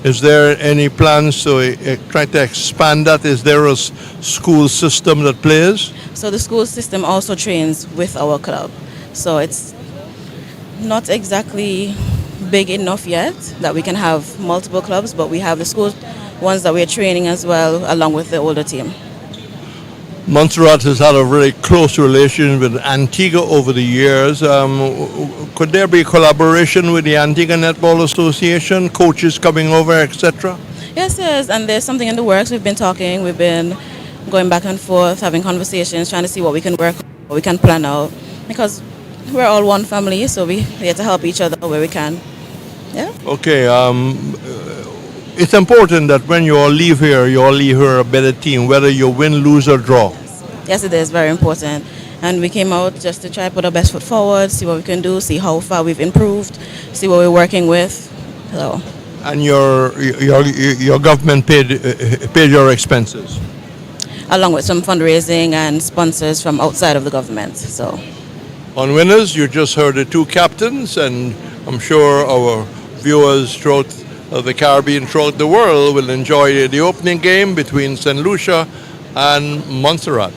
Is there any plans to try to expand that? Is there a school system that plays? So the school system also trains with our club. So it's not exactly big enough yet that we can have multiple clubs, but we have the school ones that we're training as well, along with the older team. Montserrat has had a very close relation with Antigua over the years. Could there be collaboration with the Antigua Netball Association, coaches coming over, etc.? Yes, yes, and there's something in the works. We've been talking, we've been going back and forth, having conversations, trying to see what we can work, what we can plan out, because we're all one family, so we're here to help each other where we can. Yeah. Okay, it's important that when you all leave here, you all leave here a better team, whether you win, lose, or draw. Yes, it is very important. And we came out just to try to put our best foot forward, see what we can do, see how far we've improved, see what we're working with. So. And your government paid your expenses. Along with some fundraising and sponsors from outside of the government. So. On winners, you just heard the two captains, and I'm sure our viewers throughout the Caribbean, throughout the world, will enjoy the opening game between St. Lucia and Montserrat.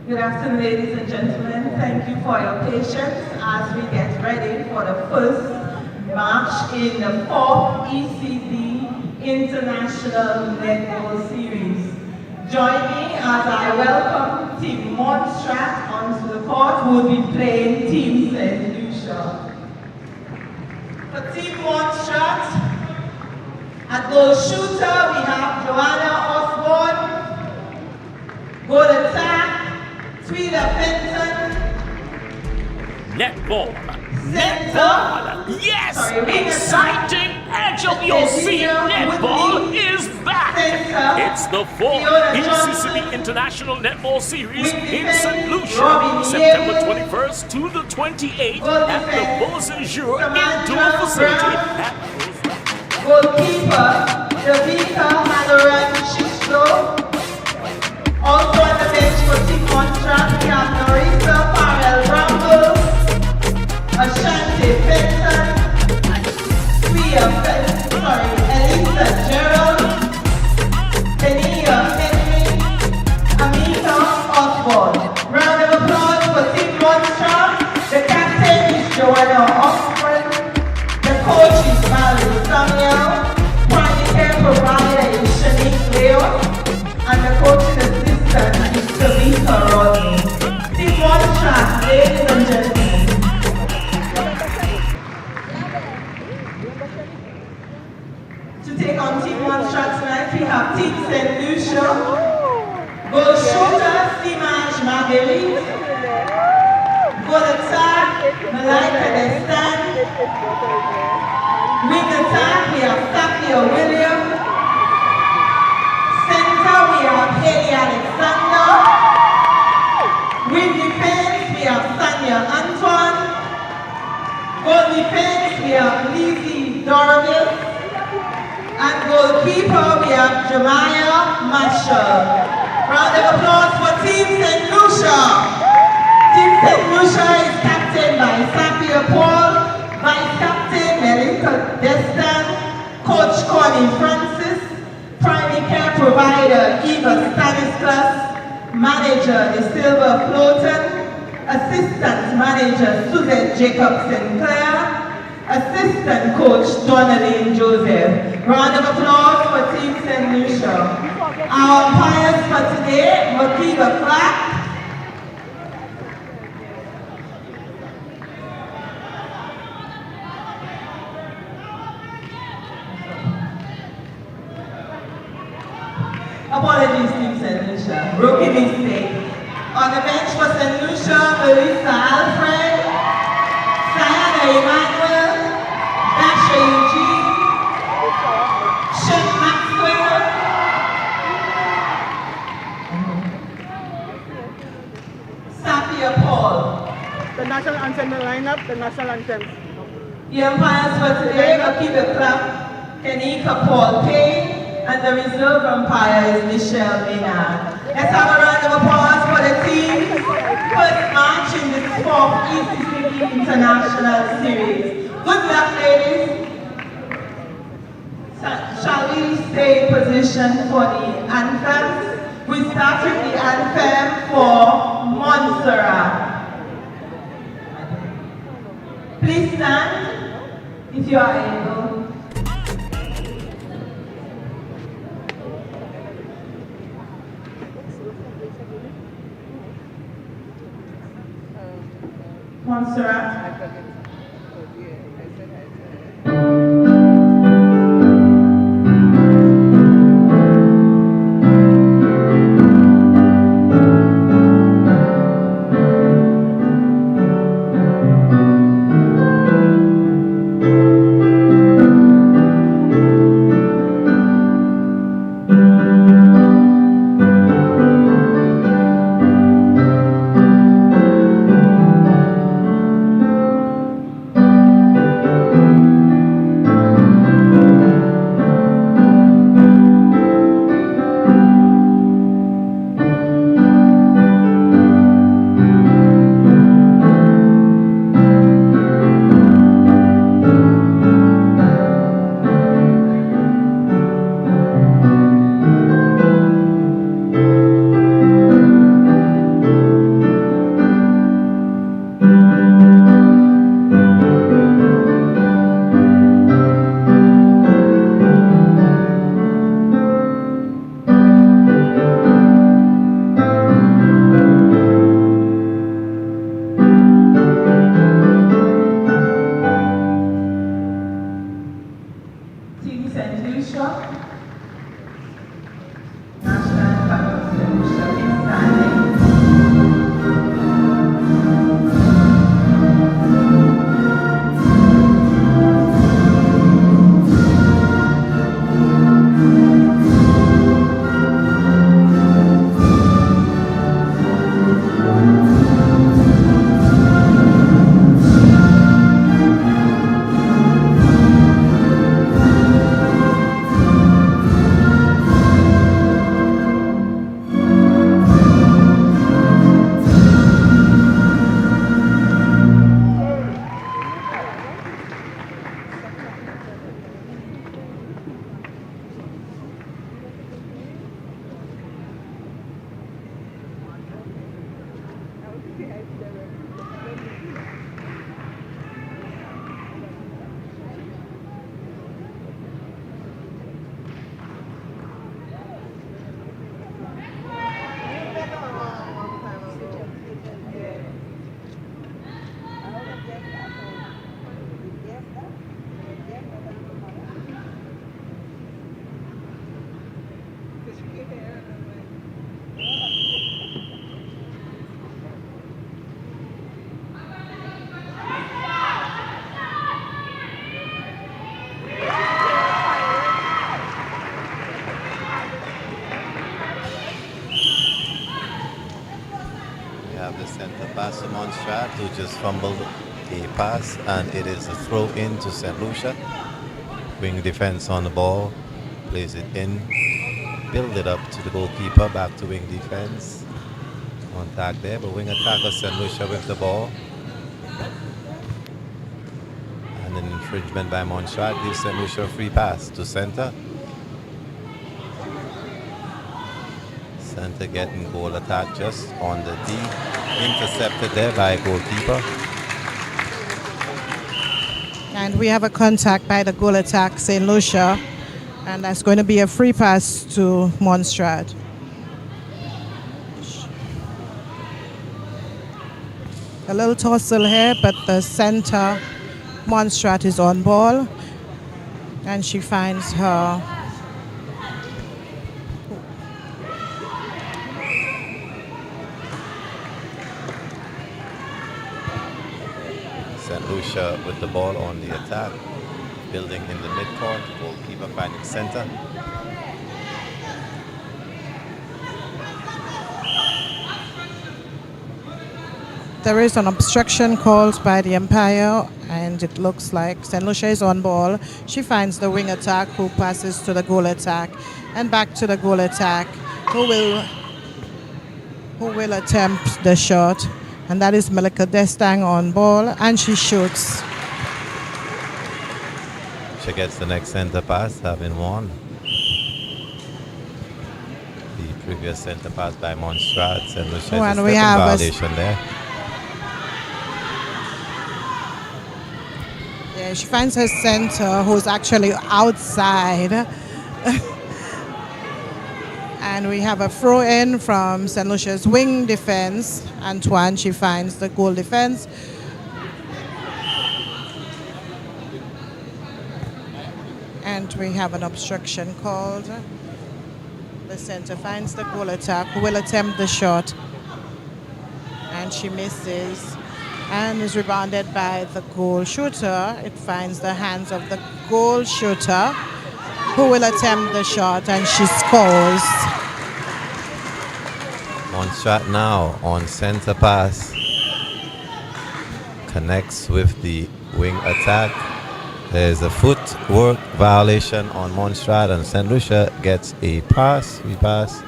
Good afternoon, ladies and gentlemen. Thank you for your patience as we get ready for the first match in the 4th ECCB International Netball Series. Join me as I welcome Team MONTSERRAT onto the court, who will be playing Team St. Lucia. For Team MONTSERRAT, at goal shooter we have Joanna Osborne. Goal attack, Tweeda Fenton. Netball. Netball. Yes! Sorry, exciting edge of your seat. Netball is back. It's the 4th ECCB International Netball Series in St. Lucia, September 21st to the 28th at the Bonjour Indoor Facility at Goalkeeper, Davika Halloran Shishlo. Also on the bench for Team MONTSERRAT, we have Norisa Farrell Bramble, Ashanti Fenton, Elisa Gerald, Kenia Henry, Amika Osborne. Round of applause for Team MONTSERRAT. The captain is Joanna Osborne. The coach is Valerie Samuel. Primary care provider is Shanique Leo. And the coaching assistant is Tabitha Rodney. Team MONTSERRAT, ladies and gentlemen. To take on Team MONTSERRAT tonight, we have Team St. Lucia. Goal shooter, Simaj Marguerite. Goal attack, Malaika Destan. Wing attack, we have Safia Williams. Center, we have Haley Alexander. Wing defense, we have Sanya Antoine. Goal defense, we have Lizzie Dorvis. And goalkeeper, we have Jemiah Marshall. Round of applause for Team St. Lucia. Team St. Lucia is captained by Safia Paul, Vice Captain Melissa Destan, Coach Connie Francis, Primary Care Provider Eva Stanislas, Manager De Silva Floaton, Assistant Manager Suzette Jacob Sinclair, Assistant Coach Donaldine Joseph. Round of applause for Team St. Lucia. Our umpires for today, Makiba Clark. Apologies, Team St. Lucia. Rookie mistake. On the bench for St. Lucia, Melissa Alfred, Sayana Emmanuel, Dasha Eugene, Shem Maxwell, Safia Paul. The national anthem will line up, the national anthem. The umpires for today, Makiba Clark, Kenika Paul Payne, and the reserve umpire is Michelle Maynard. Let's have a round of applause for the team's first match in this 4th ECCB International Series. Good luck, ladies. Shall we stay in position for the anthems? We start with the anthem for MONTSERRAT. Please stand if you are able. MONTSERRAT. Lucia. National flag of St. Lucia is standing. The center pass to MONTSERRAT, who just fumbled a pass, and it is a throw in to St. Lucia. Wing defense on the ball, plays it in, build it up to the goalkeeper, back to wing defense. Contact there, but wing attacker St. Lucia with the ball. And an infringement by MONTSERRAT gives St. Lucia a free pass to center. Center getting goal attack just on the D. Intercepted there by goalkeeper. And we have a contact by the goal attack, St. Lucia. And that's going to be a free pass to MONTSERRAT. A little tussle here, but the center, MONTSERRAT, is on ball. And she finds her St. Lucia with the ball on the attack, building in the midcourt, goalkeeper finding center. There is an obstruction called by the umpire, and it looks like St. Lucia is on ball. She finds the wing attack, who passes to the goal attack, and back to the goal attack, who will attempt the shot. And that is Melika Destang on ball, and she shoots. She gets the next center pass, having won the previous center pass by MONTSERRAT. St. Lucia Oh, has and a we stepping have a violation there. Yeah, she finds her center, who's actually outside. And we have a throw in from St. Lucia's wing defense. Antoine, she finds the goal defense. And we have an obstruction called. The center finds the goal attack, who will attempt the shot. And she misses and is rebounded by the goal shooter. It finds the hands of the goal shooter, who will attempt the shot, and she scores. MONTSERRAT now on center pass. Connects with the wing attack. There's a footwork violation on MONTSERRAT, and St. Lucia gets a pass, free pass,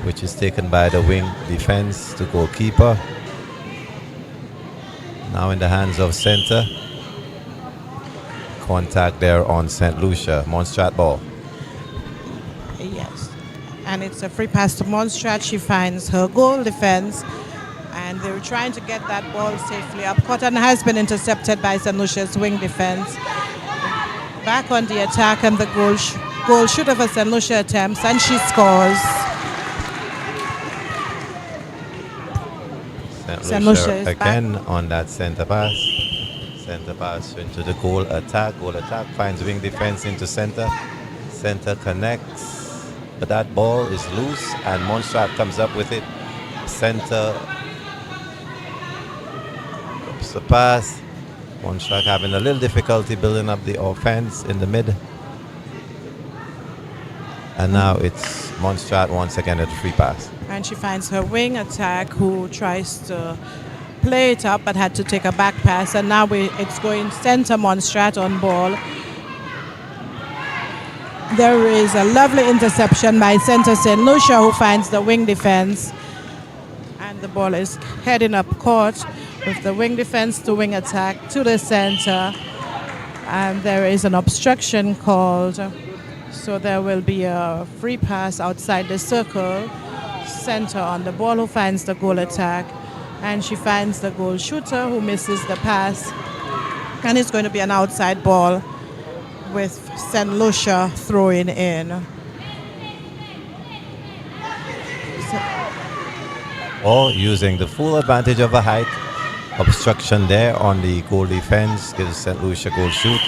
which is taken by the wing defense to goalkeeper. Now in the hands of center. Contact there on St. Lucia. MONTSERRAT ball. Yes. And it's a free pass to MONTSERRAT. She finds her goal defense, and they're trying to get that ball safely up. Cotton has been intercepted by St. Lucia's wing defense. Back on the attack, and the goal shooter for St. Lucia attempts, and she scores. St. Lucia again on that center pass. Center pass into the goal attack. Goal attack finds wing defense into center. Center connects, but that ball is loose and Montserrat comes up with it. Center drops the pass. Montserrat having a little difficulty building up the offense in the mid. And now it's Montserrat once again at the free pass. And she finds her wing attack, who tries to play it up but had to take a back pass. And now it's going center Montserrat on ball. There is a lovely interception by center St. Lucia, who finds the wing defense. And the ball is heading up court with the wing defense to wing attack to the center. And there is an obstruction called. So there will be a free pass outside the circle. Center on the ball, who finds the goal attack. And she finds the goal shooter, who misses the pass. And it's going to be an outside ball with St. Lucia throwing in. Or using the full advantage of a height. Obstruction there on the goal defense gives St. Lucia goal shoot.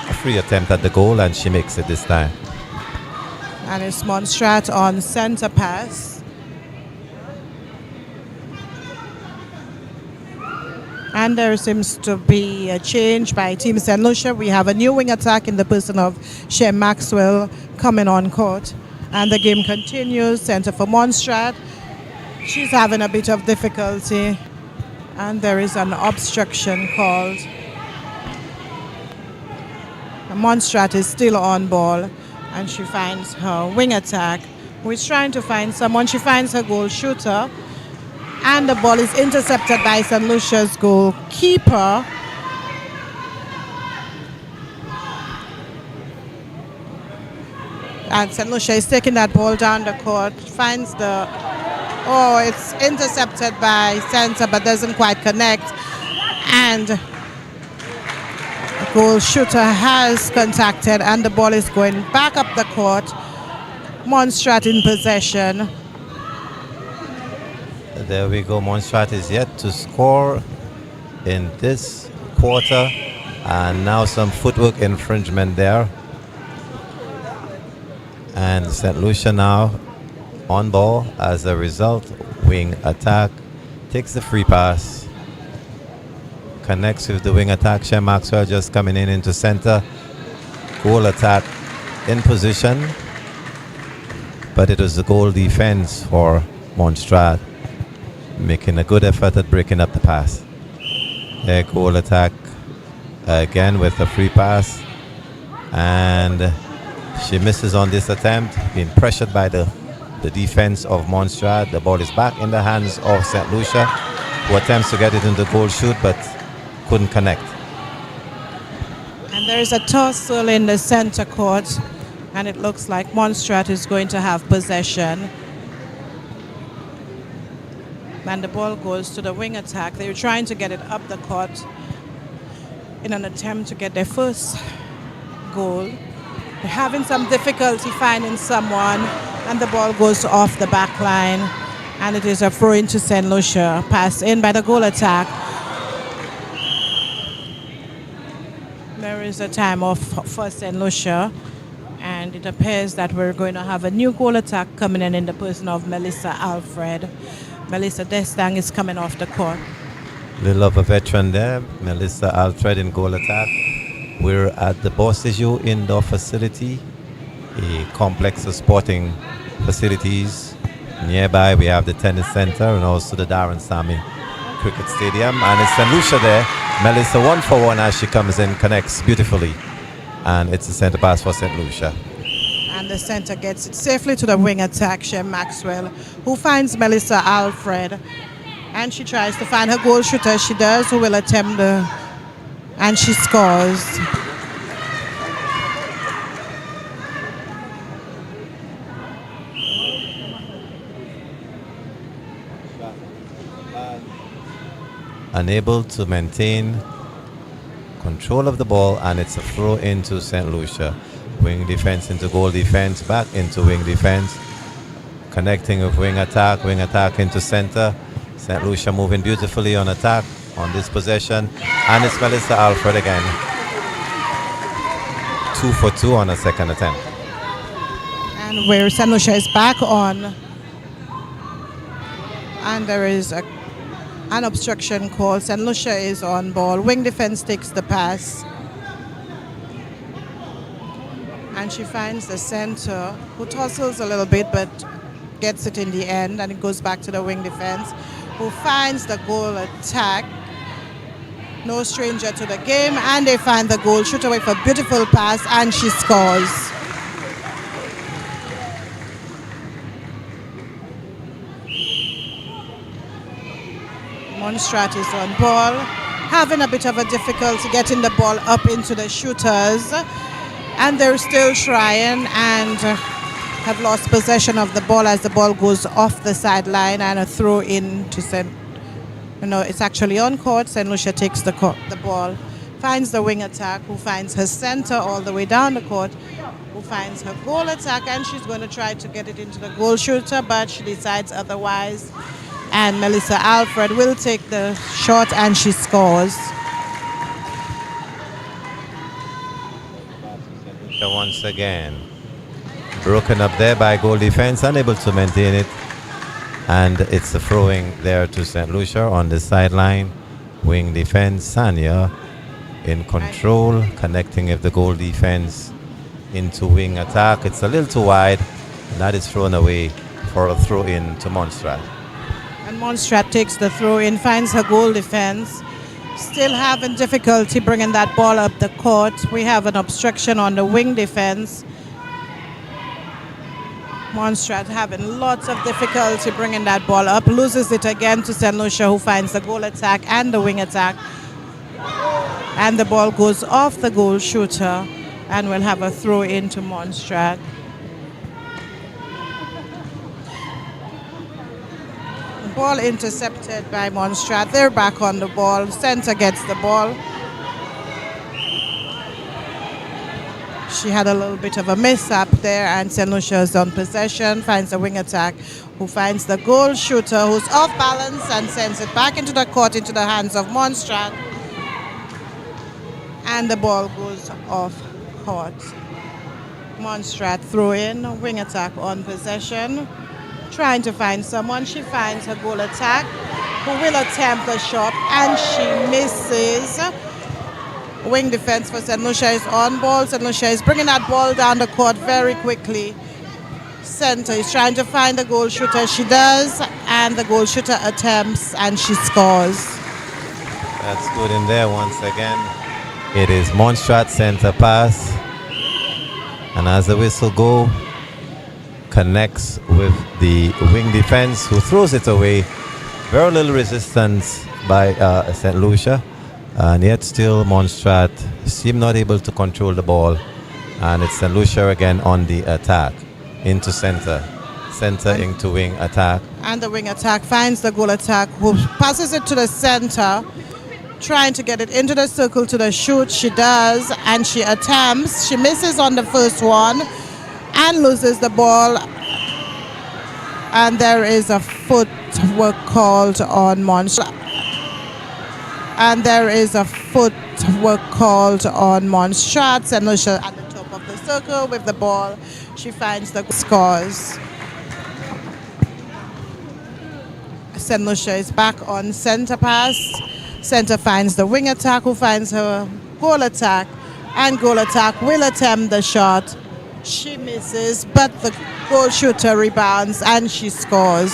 A free attempt at the goal, and she makes it this time. And it's Montserrat on center pass. And there seems to be a change by Team St. Lucia. We have a new wing attack in the person of Shea Maxwell coming on court. And the game continues. Center for Montserrat. She's having a bit of difficulty. And there is an obstruction called. Montserrat is still on ball. And she finds her wing attack, who is trying to find someone. She finds her goal shooter. And the ball is intercepted by St. Lucia's goalkeeper. And St. Lucia is taking that ball down the court. Finds the... Oh, it's intercepted by center, but doesn't quite connect. And the goal shooter has contacted, and the ball is going back up the court. Montserrat in possession. There we go. Montserrat is yet to score in this quarter. And now some footwork infringement there. And St. Lucia now on ball. As a result, wing attack takes the free pass. Connects with the wing attack. Shea Maxwell just coming in into center. Goal attack in position. But it was the goal defense for Montserrat, making a good effort at breaking up the pass. Their goal attack again with a free pass. And she misses on this attempt, being pressured by the defense of Montserrat. The ball is back in the hands of St. Lucia, who attempts to get it into goal shoot, but couldn't connect. And there is a tussle in the center court, and it looks like Montserrat is going to have possession. And the ball goes to the wing attack. They're trying to get it up the court in an attempt to get their first goal. They're having some difficulty finding someone, and the ball goes off the back line, and it is a throw into St. Lucia. Pass in by the goal attack. There is a time off for St. Lucia, and it appears that we're going to have a new goal attack coming in the person of Melissa Alfred. Melissa Destang is coming off the court. Little of a veteran there, Melissa Alfred in goal attack. We're at the Bossiju Indoor Facility, a complex of sporting facilities. Nearby we have the tennis center and also the Darren Sammy Cricket Stadium. And it's St. Lucia there. Melissa 1 for 1 as she comes in, connects beautifully. And it's a center pass for St. Lucia. And the center gets it safely to the wing attack, Shea Maxwell, who finds Melissa Alfred. And she tries to find her goal shooter. She does, who will attempt the... And she scores. Unable to maintain control of the ball, and it's a throw into St. Lucia. Wing defense into goal defense, back into wing defense. Connecting with wing attack into center. St. Lucia moving beautifully on attack on this possession. And it's Melissa Alfred again. 2 for 2 on a second attempt. And where St. Lucia is back on. And there is an obstruction call. St. Lucia is on ball. Wing defense takes the pass. And she finds the center, who tussles a little bit but gets it in the end, and it goes back to the wing defense, who finds the goal attack. No stranger to the game, and they find the goal, shoot away for a beautiful pass, and she scores. Montserrat is on ball, having a bit of a difficulty getting the ball up into the shooters. And they're still trying and have lost possession of the ball as the ball goes off the sideline and a throw in to St. It's actually on court. St. Lucia takes the ball, finds the wing attack, who finds her center all the way down the court, who finds her goal attack, and she's going to try to get it into the goal shooter, but she decides otherwise. And Melissa Alfred will take the shot, and she scores. Once again, broken up there by goal defense, unable to maintain it, and it's a throwing there to St. Lucia on the sideline. Wing defense, Sanya in control, connecting with the goal defense into wing attack. It's a little too wide, and that is thrown away for a throw in to Montserrat. And Montserrat takes the throw in, finds her goal defense. Still having difficulty bringing that ball up the court. We have an obstruction on the wing defense. Montserrat having lots of difficulty bringing that ball up. Loses it again to St. Lucia, who finds the goal attack and the wing attack. And the ball goes off the goal shooter, and we'll have a throw in to Montserrat. Ball intercepted by Montserrat. They're back on the ball. Center gets the ball. She had a little bit of a mishap there, and St. Lucia is on possession, finds the wing attack, who finds the goal shooter, who's off balance and sends it back into the court, into the hands of Montserrat. And the ball goes off court. Montserrat throw in, wing attack on possession. Trying to find someone. She finds her goal attack, who will attempt the shot, and she misses. Wing defense for St. Lucia is on ball. St. Lucia is bringing that ball down the court very quickly. Center is trying to find the goal shooter. She does, and the goal shooter attempts, and she scores. That's good in there once again. It is Montserrat center pass, and as the whistle go, connects with the wing defense, who throws it away. Very little resistance by St. Lucia, and yet still Montserrat seem not able to control the ball, and it's St. Lucia again on the attack into center into wing attack, and the wing attack finds the goal attack, who passes it to the center, trying to get it into the circle to the shoot. She does, and she attempts. She misses on the first one and loses the ball, and there is a footwork called on Montserrat. And there is a footwork called on Montserrat. St. Lucia at the top of the circle with the ball. She finds the scores. St. Lucia is back on center pass. Center finds the wing attack, who finds her goal attack, and goal attack will attempt the shot. She misses, but the goal shooter rebounds, and she scores.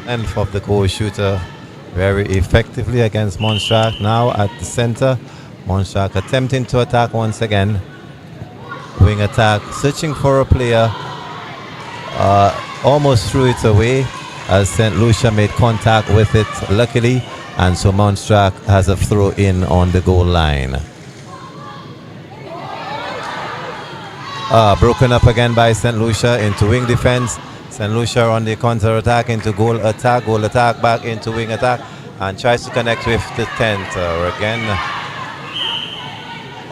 Length of the goal shooter very effectively against Montserrat. Now at the center, Montserrat attempting to attack once again. Wing attack, searching for a player. Almost threw it away as St. Lucia made contact with it, luckily, and so Montserrat has a throw in on the goal line. Broken up again by St. Lucia into wing defense. St. Lucia on the counter attack into goal attack back into wing attack, and tries to connect with the center again.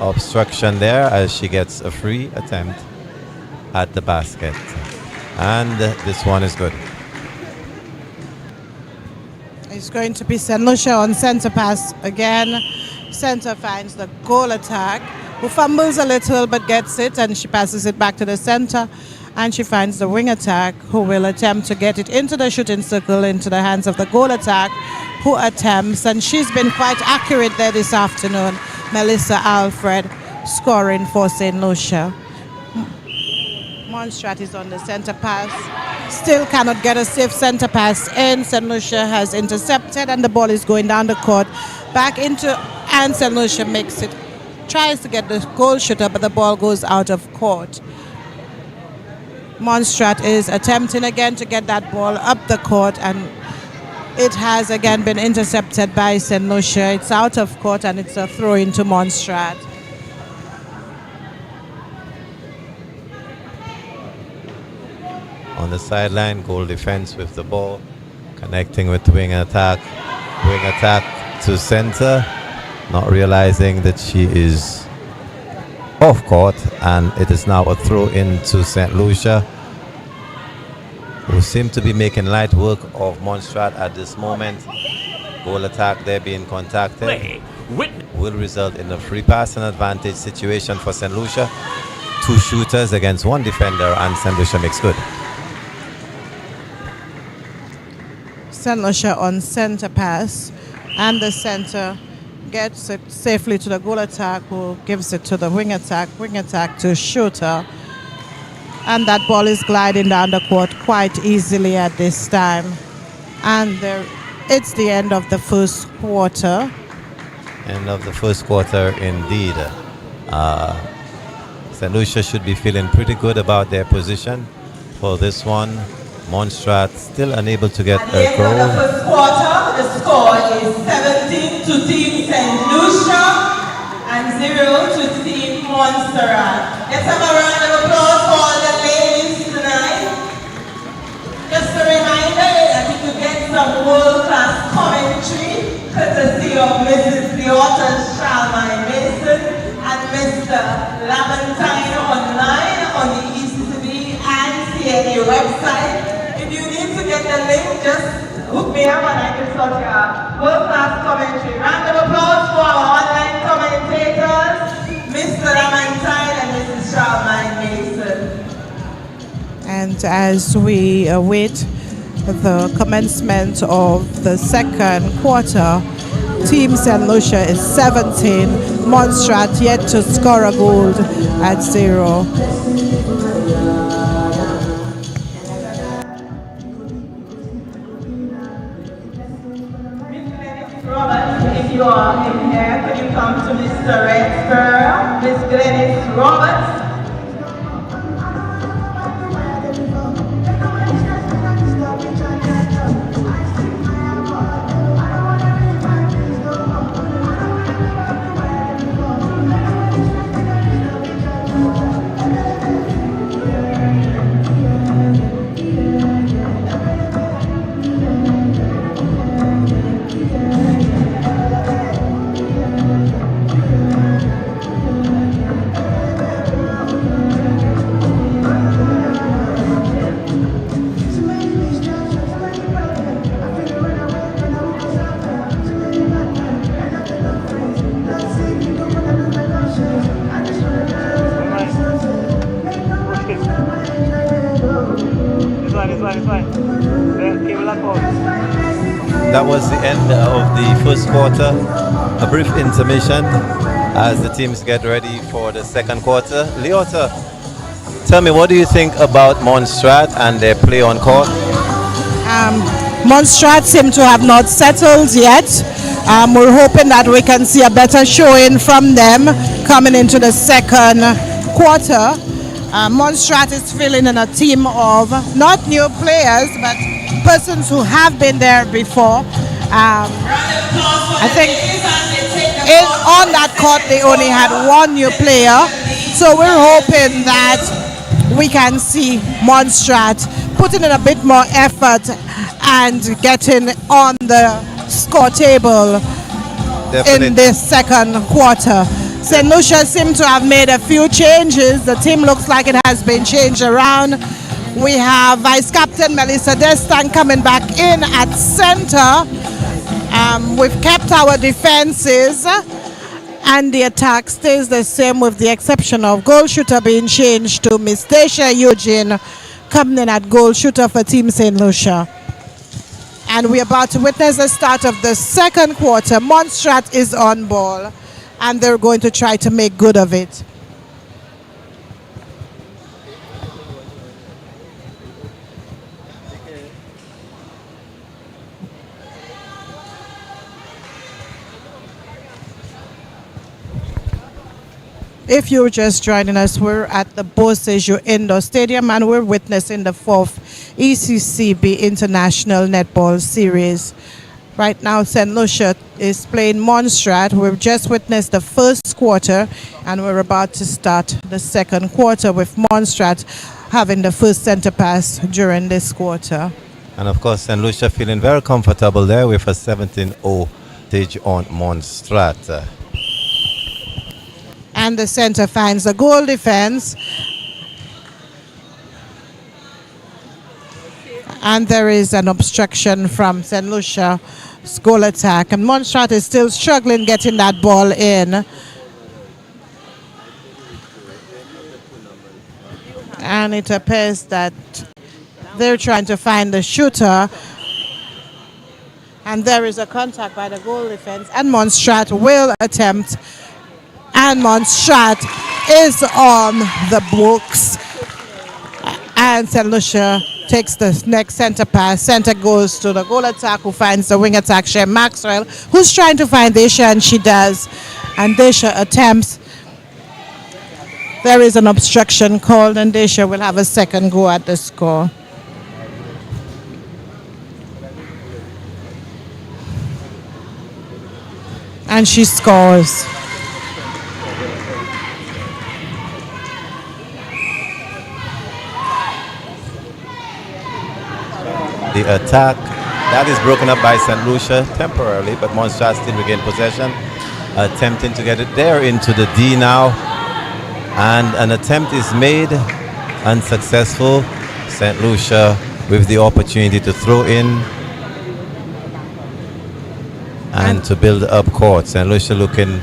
Obstruction there as she gets a free attempt at the basket, and this one is good. It's going to be St. Lucia on center pass again. Center finds the goal attack, who fumbles a little but gets it, and she passes it back to the center. And she finds the wing attack, who will attempt to get it into the shooting circle, into the hands of the goal attack, who attempts, and she's been quite accurate there this afternoon. Melissa Alfred scoring for St. Lucia. Montserrat is on the center pass. Still cannot get a safe center pass in. St. Lucia has intercepted, and the ball is going down the court. Back into, and St. Lucia makes it. Tries to get the goal shooter, but the ball goes out of court. Montserrat is attempting again to get that ball up the court, and it has again been intercepted by St. Lucia. It's out of court, and it's a throw into Montserrat. On the sideline, goal defense with the ball, connecting with the wing attack to center, not realizing that she is off court, and it is now a throw into St. Lucia, who seem to be making light work of Montserrat at this moment. Goal attack there being contacted will result in a free pass and advantage situation for St. Lucia. 2 shooters against 1 defender, and St. Lucia makes good. St. Lucia on center pass, and the center gets it safely to the goal attack, who gives it to the wing attack to shooter, and that ball is gliding down the court quite easily at this time. And it's the end of the first quarter. End of the first quarter indeed. St. Lucia should be feeling pretty good about their position for this one. Montserrat still unable to get At the a end goal. of the first quarter, the score is 17 to Team St. Lucia and 0 to Team Montserrat. Let's have a round of applause for all the ladies tonight. Just a reminder that you could get some world-class commentary courtesy of Mrs. Leota Shalmai Mason and Mr. Laventine online on the ECCB and CNA website. Get the link, just hook me up and I can sort your world-class commentary. Round of applause for our online commentators, Mr. Lamantine and Mrs. Charmaine Mason. And as we await the commencement of the second quarter, Team St. Lucia is 17, Montserrat yet to score a goal at 0. If you are in here, could you come to Mr. Redsburg, Miss Glenys Roberts? That was the end of the first quarter. A brief intermission as the teams get ready for the second quarter. Leota, tell me, what do you think about Montserrat and their play on court? Montserrat seem to have not settled yet. We're hoping that we can see a better showing from them coming into the second quarter. Montserrat is filling in a team of not new players, but persons who have been there before. I think on that court they only had 1 new player, so we're hoping that we can see Montserrat putting in a bit more effort and getting on the score table. Definitely. In this second quarter. St. Lucia seems to have made a few changes. The team looks like it has been changed around. We have Vice Captain Melissa Destan coming back in at center. We've kept our defenses and the attack stays the same with the exception of goal shooter being changed to Miss Dacia Eugene coming in at goal shooter for Team St. Lucia. And we're about to witness the start of the second quarter. MONTSERRAT is on ball and they're going to try to make good of it. If you're just joining us, we're at the Beausejour Indoor Stadium and we're witnessing the 4th ECCB International Netball Series. Right now, St. Lucia is playing MONTSERRAT. We've just witnessed the first quarter and we're about to start the second quarter with MONTSERRAT having the first center pass during this quarter. And of course, St. Lucia feeling very comfortable there with a 17-0 edge on MONTSERRAT. And the center finds the goal defense. And there is an obstruction from St. Lucia's goal attack. And MONTSERRAT is still struggling getting that ball in. And it appears that they're trying to find the shooter. And there is a contact by the goal defense. And MONTSERRAT will attempt. And MONTSERRAT is on the books. And St. Lucia takes the next center pass. Center goes to the goal attack who finds the wing attack, Shay Maxwell, who's trying to find Dacia, and she does. And Dacia attempts. There is an obstruction called and Dacia will have a second go at the score. And she scores. The attack that is broken up by St. Lucia temporarily, but MONTSERRAT still regain possession, attempting to get it there into the D now, and an attempt is made, unsuccessful. St. Lucia with the opportunity to throw in and to build up court. St. Lucia looking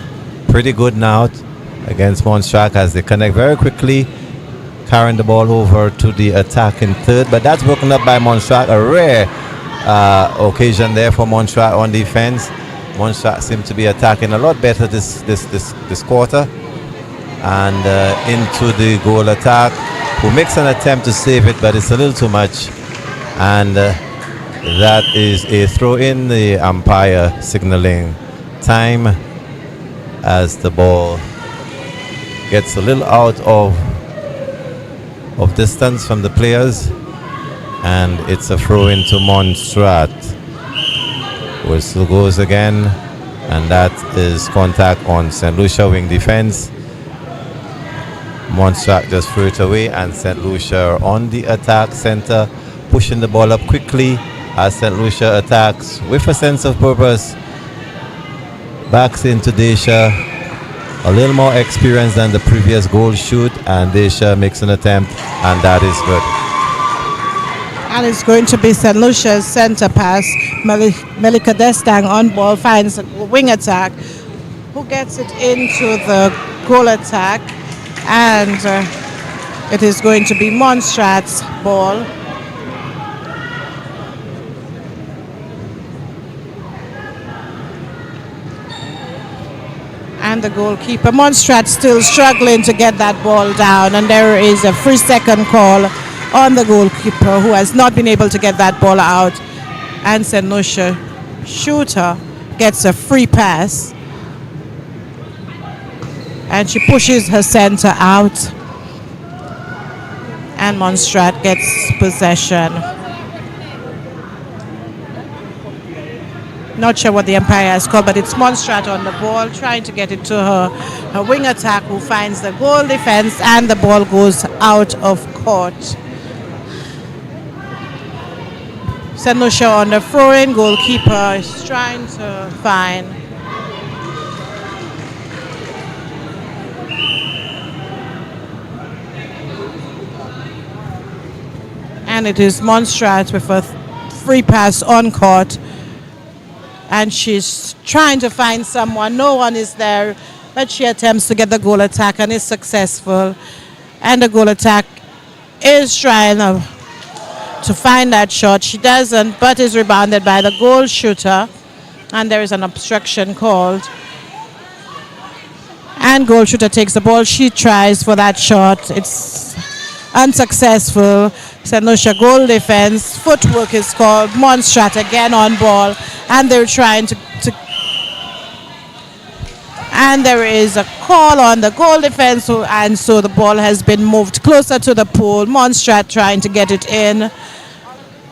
pretty good now against MONTSERRAT as they connect very quickly, carrying the ball over to the attack in third, but that's broken up by MONTSERRAT. A rare occasion there for MONTSERRAT on defense. MONTSERRAT seem to be attacking a lot better this quarter, and into the goal attack, who makes an attempt to save it, but it's a little too much, and that is a throw in. The umpire signaling time as the ball gets a little out of distance from the players, and it's a throw into MONTSERRAT. Whistle goes again, and that is contact on St. Lucia wing defense. MONTSERRAT just threw it away, and St. Lucia on the attack center, pushing the ball up quickly as St. Lucia attacks with a sense of purpose. Backs into Dacia. A little more experience than the previous goal shoot, and Dacia makes an attempt, and that is good. And it's going to be St. Lucia's center pass. Melika Destang on ball finds a wing attack, who gets it into the goal attack, and it is going to be MONTSERRAT's ball. And the goalkeeper, MONTSERRAT, still struggling to get that ball down, and there is a 3-second call on the goalkeeper, who has not been able to get that ball out. And St. Lucia shooter gets a free pass, and she pushes her center out, and MONTSERRAT gets possession. Not sure what the umpire has called, but it's MONTSERRAT on the ball, trying to get it to her wing attack, who finds the goal defense, and the ball goes out of court. St. Lucia on the throw-in, goalkeeper is trying to find. And it is MONTSERRAT with a free pass on court. and she's trying to find someone. No one is there, but she attempts to get the goal attack and is successful. And the goal attack is trying to find that shot. She doesn't, but is rebounded by the goal shooter, and there is an obstruction called. And goal shooter takes the ball. She tries for that shot. It's unsuccessful. St. Lucia goal defense. Footwork is called. Montserrat again on ball, and they're trying to and there is a call on the goal defense, and so the ball has been moved closer to the pool. Montserrat trying to get it in.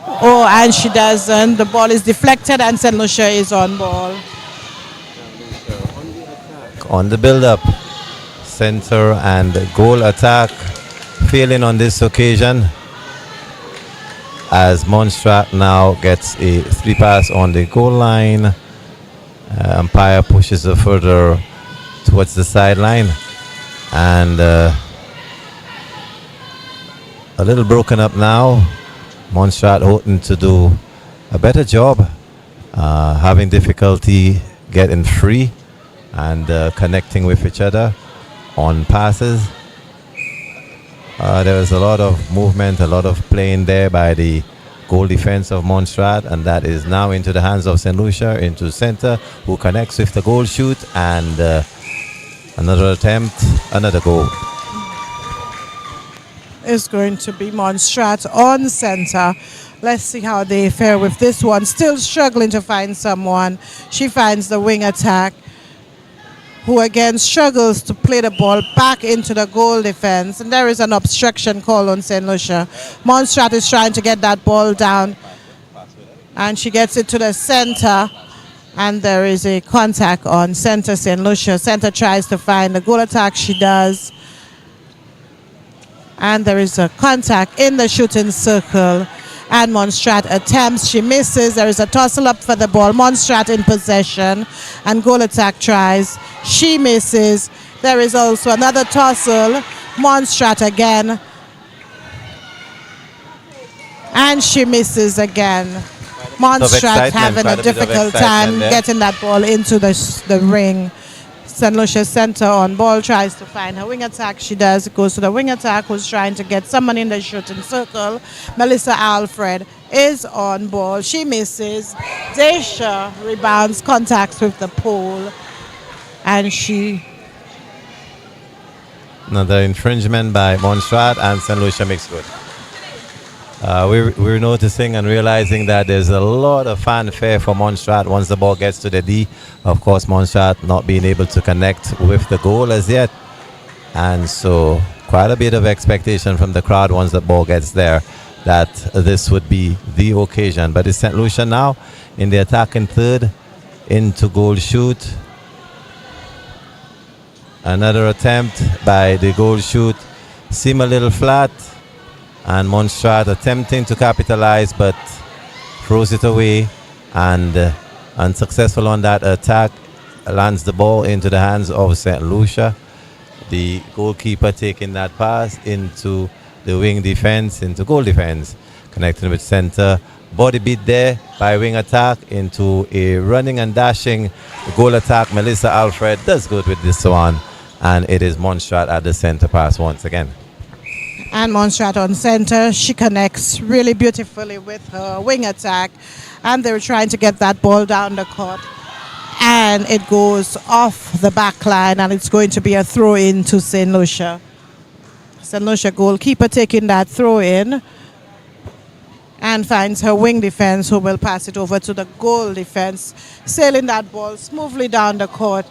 Oh, and she doesn't. The ball is deflected, and St. Lucia is on ball. On the build-up, center and goal attack failing on this occasion, as Montserrat now gets a 3-pass on the goal line. Umpire pushes her further towards the sideline, and a little broken up now. Montserrat hoping to do a better job, having difficulty getting free and connecting with each other on passes. There was a lot of movement, a lot of playing there by the goal defense of Montserrat, and that is now into the hands of St. Lucia, into center, who connects with the goal shoot, and another attempt, another goal. Is going to be Montserrat on center. Let's see how they fare with this one. Still struggling to find someone. She finds the wing attack, who again struggles to play the ball back into the goal defense. And there is an obstruction call on St. Lucia. Montserrat is trying to get that ball down, and she gets it to the center, and there is a contact on center St. Lucia. Center tries to find the goal attack. She does. And there is a contact in the shooting circle, and Montserrat attempts. She misses. There is a tussle up for the ball. Montserrat in possession, and goal attack tries. She misses. There is also another tussle. Montserrat again, and she misses again. Montserrat having a difficult time getting that ball into the ring. St. Lucia center on ball, tries to find her wing attack. She does. It goes to the wing attack, who's trying to get someone in the shooting circle. Melissa Alfred is on ball. She misses. Daisha rebounds, contacts with the pole, and she... Another infringement by Montserrat, and St. Lucia makes good. We're noticing and realizing that there's a lot of fanfare for Montserrat once the ball gets to the D. Of course, Montserrat not being able to connect with the goal as yet. And so quite a bit of expectation from the crowd once the ball gets there that this would be the occasion. But it's St. Lucia now in the attacking third, into goal shoot. Another attempt by the goal shoot. Seem a little flat. And Montserrat attempting to capitalize, but throws it away, and unsuccessful on that attack. Lands the ball into the hands of St. Lucia. The goalkeeper taking that pass into the wing defense, into goal defense, connecting with center. Body beat there by wing attack into a running and dashing goal attack. Melissa Alfred does good with this one, and it is Montserrat at the center pass once again. And Montserrat on center, she connects really beautifully with her wing attack, and they're trying to get that ball down the court, and it goes off the back line, and it's going to be a throw in to St. Lucia. St. Lucia goalkeeper taking that throw in and finds her wing defense, who will pass it over to the goal defense, sailing that ball smoothly down the court.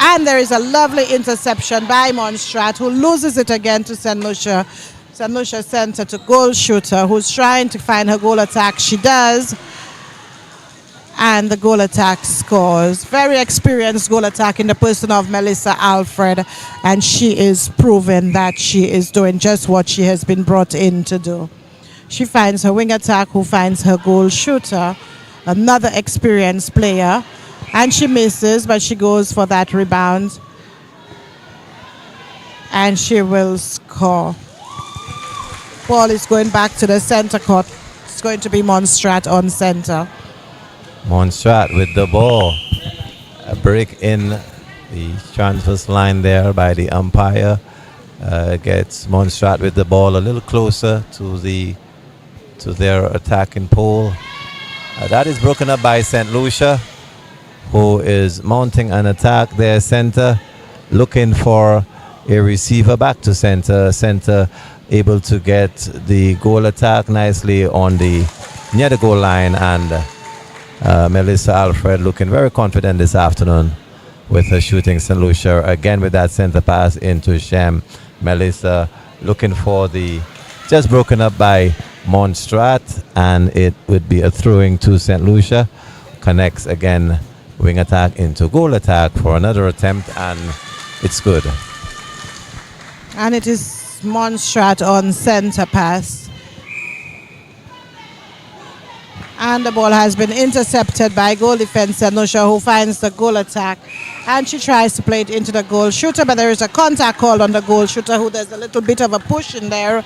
And there is a lovely interception by Montserrat, who loses it again to St. Lucia. St. Lucia center to goal shooter, who's trying to find her goal attack. She does. And the goal attack scores. Very experienced goal attack in the person of Melissa Alfred. And she is proving that she is doing just what she has been brought in to do. She finds her wing attack, who finds her goal shooter. Another experienced player. And she misses, but she goes for that rebound. And she will score. Ball is going back to the center court. It's going to be Montserrat on center. Montserrat with the ball. A break in the transverse line there by the umpire. Gets Montserrat with the ball a little closer to their attacking pole. That is broken up by St. Lucia, who is mounting an attack there, center, looking for a receiver back to center. Center able to get the goal attack nicely on the near the goal line, and Melissa Alfred looking very confident this afternoon with her shooting. St. Lucia again with that center pass into Shem. Melissa looking for the, just broken up by Montserrat, and it would be a throwing to St. Lucia. Connects again, wing attack into goal attack for another attempt, and it's good. And it is Montserrat on center pass. And the ball has been intercepted by goal defense St. Lucia, who finds the goal attack. And she tries to play it into the goal shooter, but there is a contact call on the goal shooter, who does a little bit of a push in there.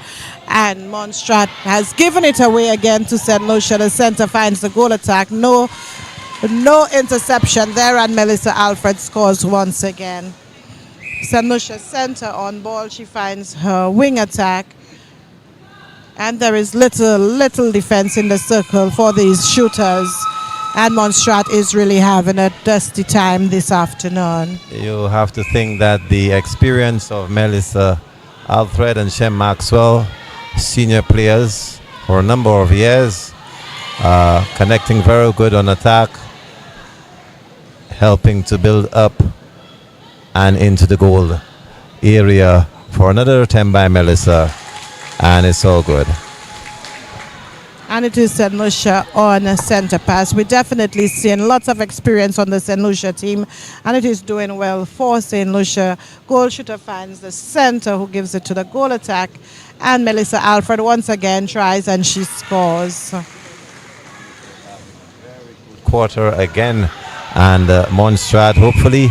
And Montserrat has given it away again to St. Lucia. The center finds the goal attack. No interception there, and Melissa Alfred scores once again. St. Lucia center on ball. She finds her wing attack. And there is little defense in the circle for these shooters. And Montserrat is really having a dusty time this afternoon. You have to think that the experience of Melissa Alfred and Shem Maxwell, senior players for a number of years, connecting very good on attack, helping to build up and into the goal area for another attempt by Melissa, and it's all good. And it is St. Lucia on a center pass. We're definitely seeing lots of experience on the St. Lucia team, and it is doing well for St. Lucia. Goal shooter finds the center, who gives it to the goal attack, and Melissa Alfred once again tries, and she scores. Quarter again, and Montserrat hopefully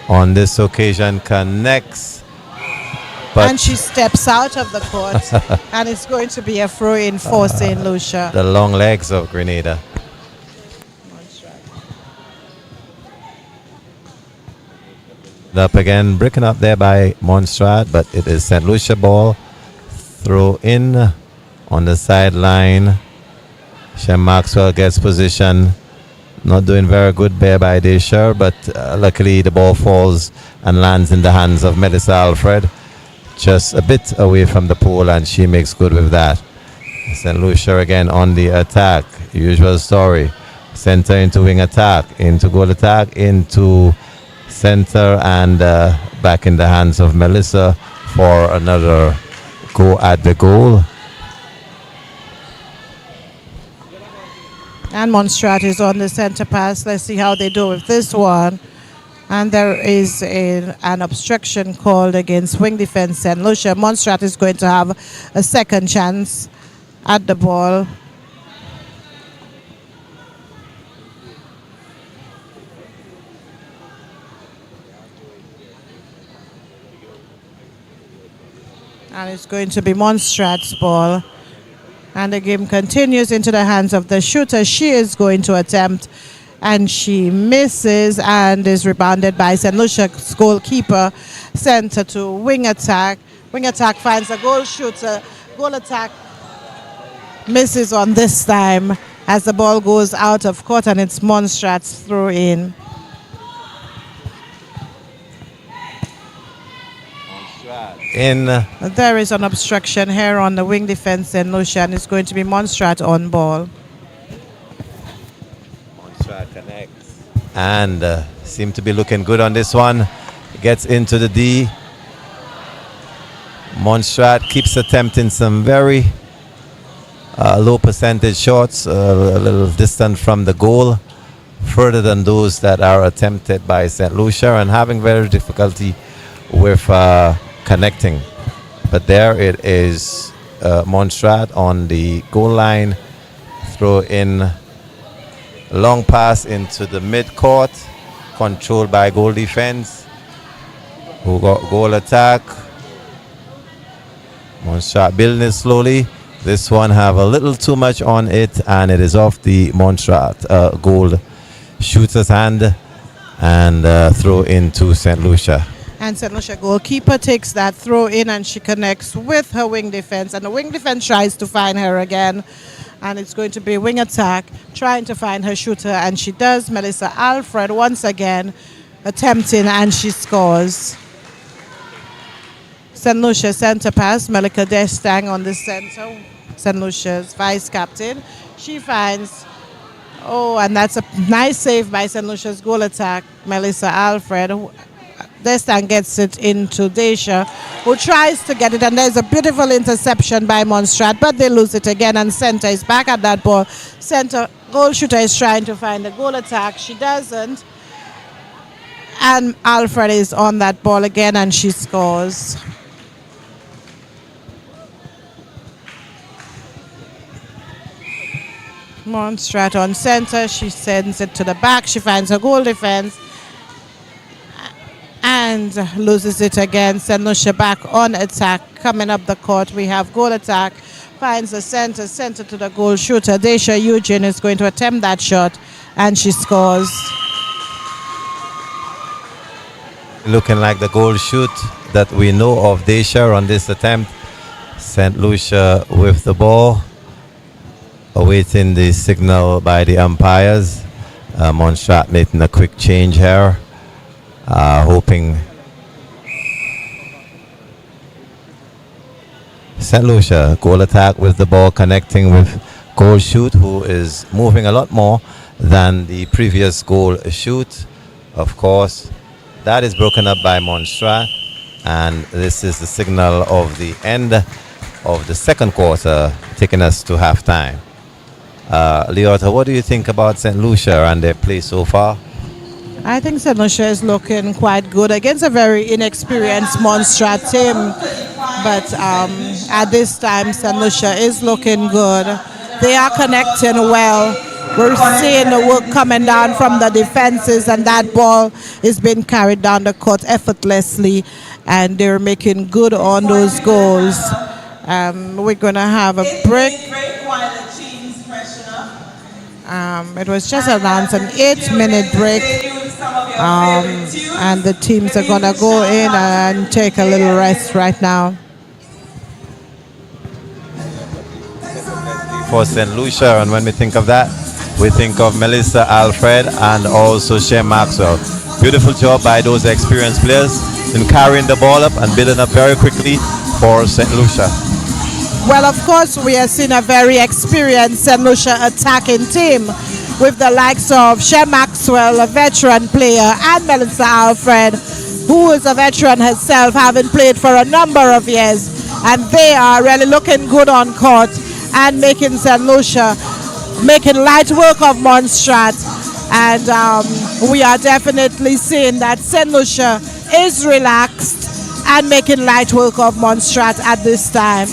on this occasion connects. But and she steps out of the court, and it's going to be a throw-in for St. Lucia. The long legs of Grenada. Up again, breaking up there by Montserrat, but it is St. Lucia ball. Throw in on the sideline. Shem Maxwell gets position. Not doing very good there by Desher, but luckily the ball falls and lands in the hands of Melissa Alfred. Just a bit away from the pole, and she makes good with that. St. Lucia again on the attack. Usual story. Center into wing attack, into goal attack, into center, and back in the hands of Melissa for another go at the goal. And Montserrat is on the center pass. Let's see how they do with this one. And there is an obstruction called against wing defense St. Lucia. Montserrat is going to have a second chance at the ball. And it's going to be Montserrat's ball. And the game continues into the hands of the shooter. She is going to attempt, and she misses and is rebounded by St. Lucia's goalkeeper. Center to wing attack. Wing attack finds a goal shooter. Goal attack misses on this time as the ball goes out of court, and it's Montserrat's throw in. There is an obstruction here on the wing defense St. Lucia, and it's going to be Montserrat on ball. Montserrat connects and seem to be looking good on this one. Gets into the D. Montserrat keeps attempting some very low percentage shots, a little distant from the goal, further than those that are attempted by St. Lucia, and having very difficulty with connecting. But there it is, Montserrat on the goal line. Throw in, long pass into the mid-court, controlled by goal defense, who got goal attack. Montserrat building slowly, This one have a little too much on it, and it is off the Montserrat gold shooter's hand, and throw into St. Lucia. And St. Lucia goalkeeper takes that throw in, and she connects with her wing defense. And the wing defense tries to find her again. And it's going to be wing attack, trying to find her shooter. And she does. Melissa Alfred once again attempting, and she scores. St. Lucia center pass. Melika Destang on the center. St. Lucia's vice captain. She finds, and that's a nice save by St. Lucia's goal attack. Melissa Alfred. Destan gets it into Desha, who tries to get it, and there's a beautiful interception by Montserrat, but they lose it again, and center is back at that ball. Center goal shooter is trying to find the goal attack. She doesn't. And Alfred is on that ball again, and she scores. Montserrat on center. She sends it to the back. She finds her goal defense and loses it again. St. Lucia back on attack. Coming up the court, we have goal attack. Finds the center to the goal shooter. Desha Eugene is going to attempt that shot, and she scores. Looking like the goal shoot that we know of Desha on this attempt. St. Lucia with the ball, awaiting the signal by the umpires. Montserrat making a quick change here. Hoping St. Lucia goal attack with the ball, connecting with goal shoot, who is moving a lot more than the previous goal shoot. Of course, that is broken up by Montserrat, and this is the signal of the end of the second quarter, taking us to halftime. Leota, what do you think about St. Lucia and their play so far? I think St. Lucia is looking quite good against a very inexperienced Montserrat team. But at this time, St. Lucia is looking good. They are connecting well. We're seeing the work coming down from the defenses, and that ball is being carried down the court effortlessly, and they're making good on those goals. We're going to have a break. It was just announced an 8-minute break, and the teams are going to go in and take a little rest right now. For St. Lucia, and when we think of that, we think of Melissa Alfred and also Shea Maxwell. Beautiful job by those experienced players in carrying the ball up and building up very quickly for St. Lucia. Well, of course, we have seen a very experienced St. Lucia attacking team with the likes of Shea Maxwell, a veteran player, and Melissa Alfred, who is a veteran herself, having played for a number of years. And they are really looking good on court and making St. Lucia, making light work of Montserrat. And we are definitely seeing that St. Lucia is relaxed and making light work of Montserrat at this time.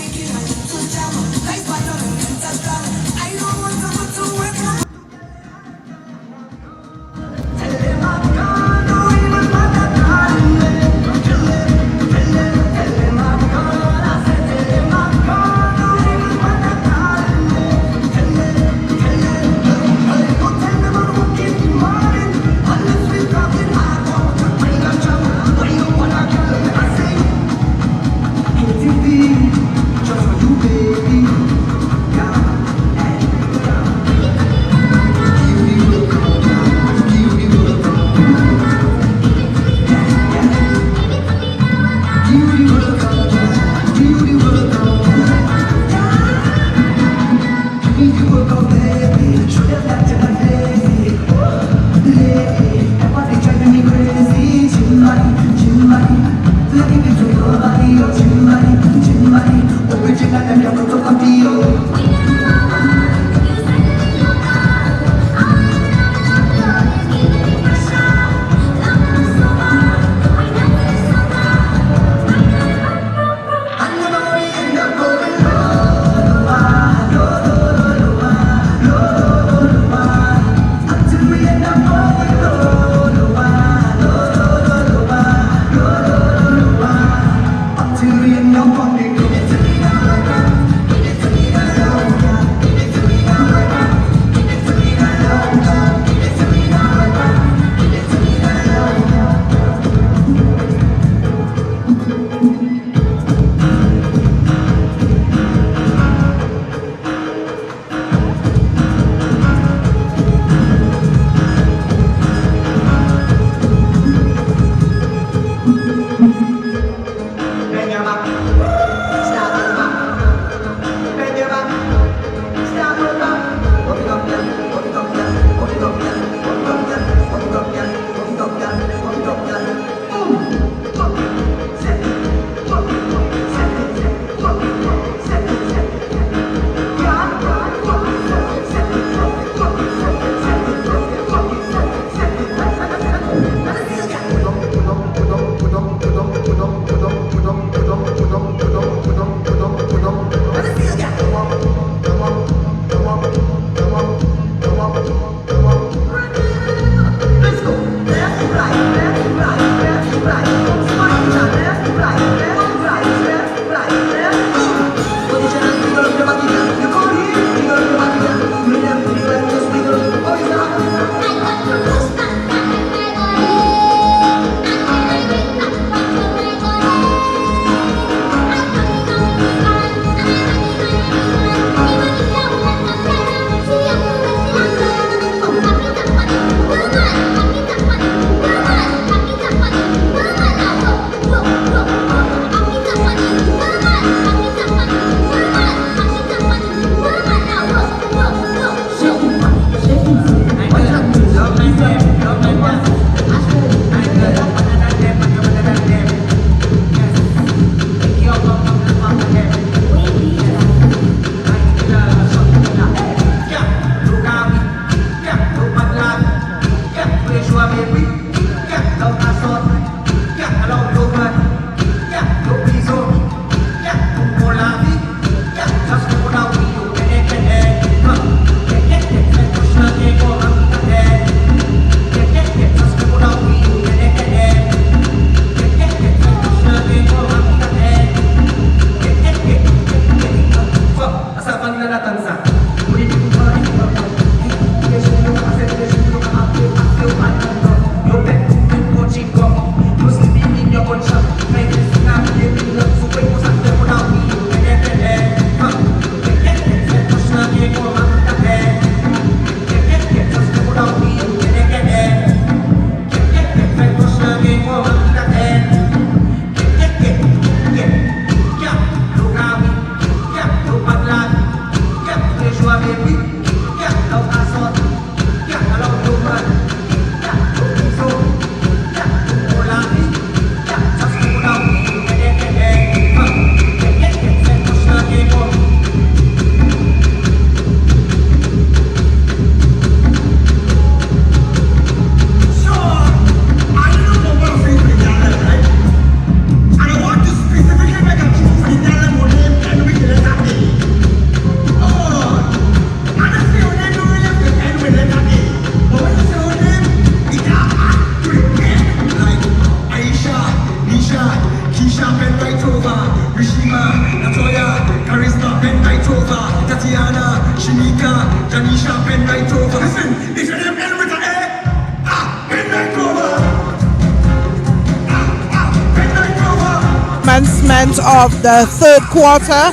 Commencement of the third quarter.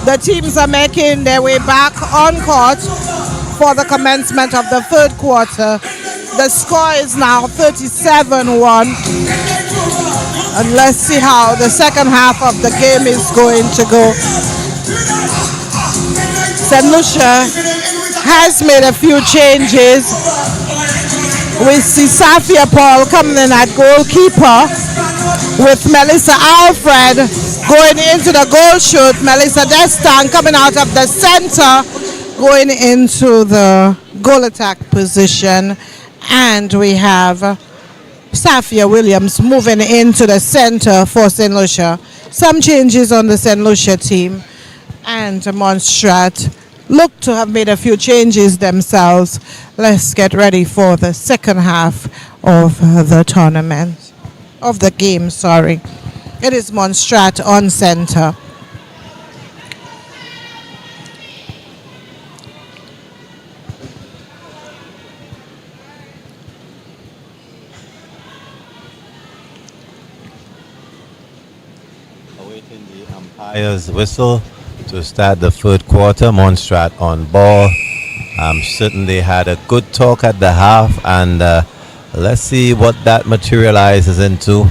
The teams are making their way back on court for the commencement of the third quarter. The score is now 37-1. And let's see how the second half of the game is going to go. St. Lucia has made a few changes. We see Safia Paul coming in at goalkeeper with Melissa Alfred going into the goal shoot. Melissa Destan coming out of the center going into the goal attack position. And we have Safia Williams moving into the center for St. Lucia. Some changes on the St. Lucia team. And Montserrat look to have made a few changes themselves. Let's get ready for the second half of the tournament, of the game, sorry. It is Montserrat on center. Awaiting the umpire's whistle to start the third quarter. Montserrat on ball. Certainly had a good talk at the half, and let's see what that materializes into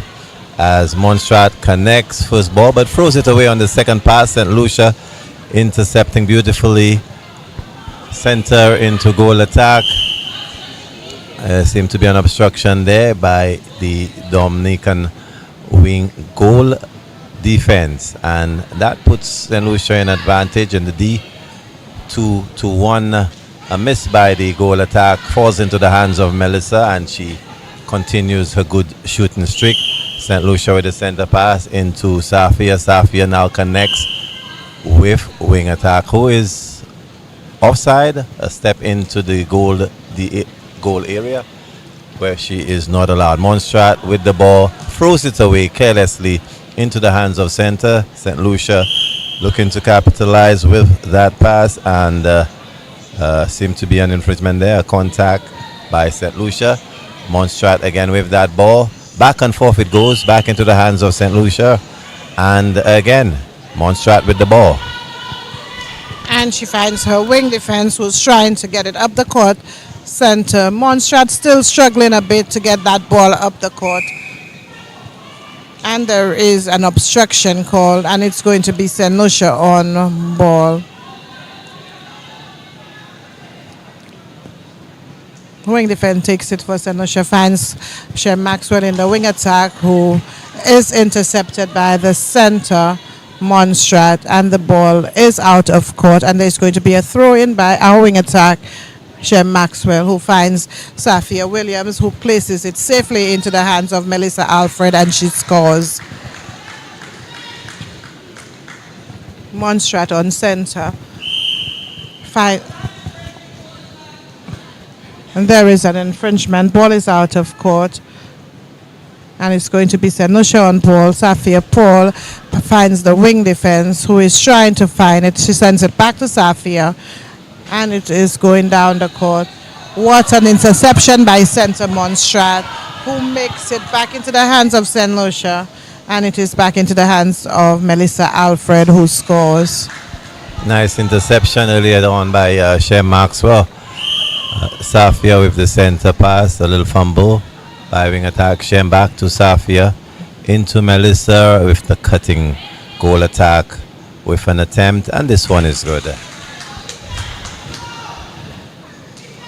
as Montserrat connects first ball but throws it away on the second pass. St. Lucia intercepting beautifully. Center into goal attack. Seemed to be an obstruction there by the Dominican wing goal defense, and that puts St. Lucia in advantage in the D. 2-1. A miss by the goal attack falls into the hands of Melissa, and she continues her good shooting streak. St. Lucia with the center pass into Safia. Safia now connects with wing attack, who is offside, a step into the goal area where she is not allowed. Montserrat with the ball throws it away carelessly into the hands of center. St. Lucia looking to capitalize with that pass, and seemed to be an infringement there, a contact by St. Lucia. Montserrat again with that ball. Back and forth it goes, back into the hands of St. Lucia. And again, Montserrat with the ball. And she finds her wing defense, who's trying to get it up the court center. Montserrat still struggling a bit to get that ball up the court. And there is an obstruction called, and it's going to be St. Lucia on ball. Wing defense takes it for St. Lucia, finds Shem Maxwell in the wing attack, who is intercepted by the center, Montserrat, and the ball is out of court, and there's going to be a throw-in by our wing attack, Shem Maxwell, who finds Safia Williams, who places it safely into the hands of Melissa Alfred, and she scores. Montserrat on center. And there is an infringement. Ball is out of court. And it's going to be St. Lucia on ball. Safia Paul finds the wing defense, who is trying to find it. She sends it back to Safia. And it is going down the court. What an interception by center Montserrat, who makes it back into the hands of St. Lucia. And it is back into the hands of Melissa Alfred, who scores. Nice interception earlier on by Shem Maxwell. Safia with the center pass, a little fumble by wing attack. Shem back to Safia, into Melissa with the cutting goal attack with an attempt, and this one is good.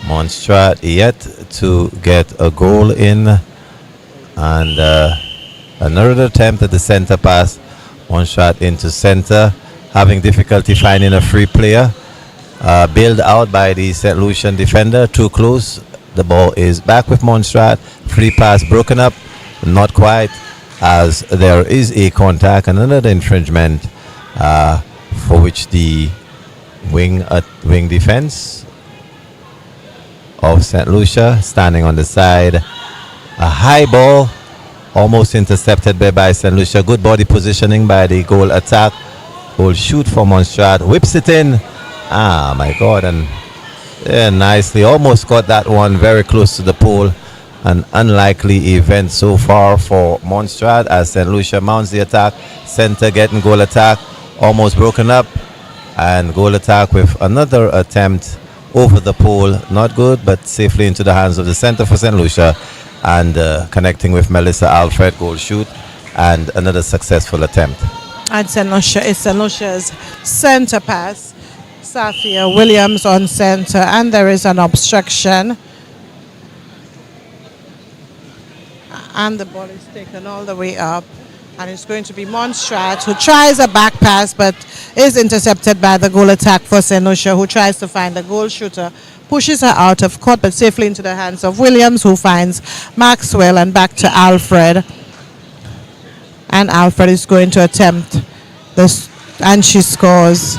Montserrat yet to get a goal in, and another attempt at the center pass. Montserrat into center, having difficulty finding a free player. Bailed out by the St. Lucian defender, too close. The ball is back with Montserrat. Free pass broken up, not quite, as there is a contact and another infringement for which the wing defense of St. Lucia standing on the side. A high ball, almost intercepted by St. Lucia. Good body positioning by the goal attack. Goal shoot for Montserrat, whips it in. Ah, my God, and nicely, almost got that one very close to the pole. An unlikely event so far for Montserrat as St. Lucia mounts the attack. Center getting goal attack, almost broken up, and goal attack with another attempt over the pole. Not good, but safely into the hands of the center for St. Lucia, and connecting with Melissa Alfred, goal shoot, and another successful attempt. And St. Lucia's center pass. Safia Williams on center, and there is an obstruction, and the ball is taken all the way up, and it's going to be Montserrat, who tries a back pass but is intercepted by the goal attack for St. Lucia, who tries to find the goal shooter, pushes her out of court but safely into the hands of Williams, who finds Maxwell, and back to Alfred, and Alfred is going to attempt this, and she scores.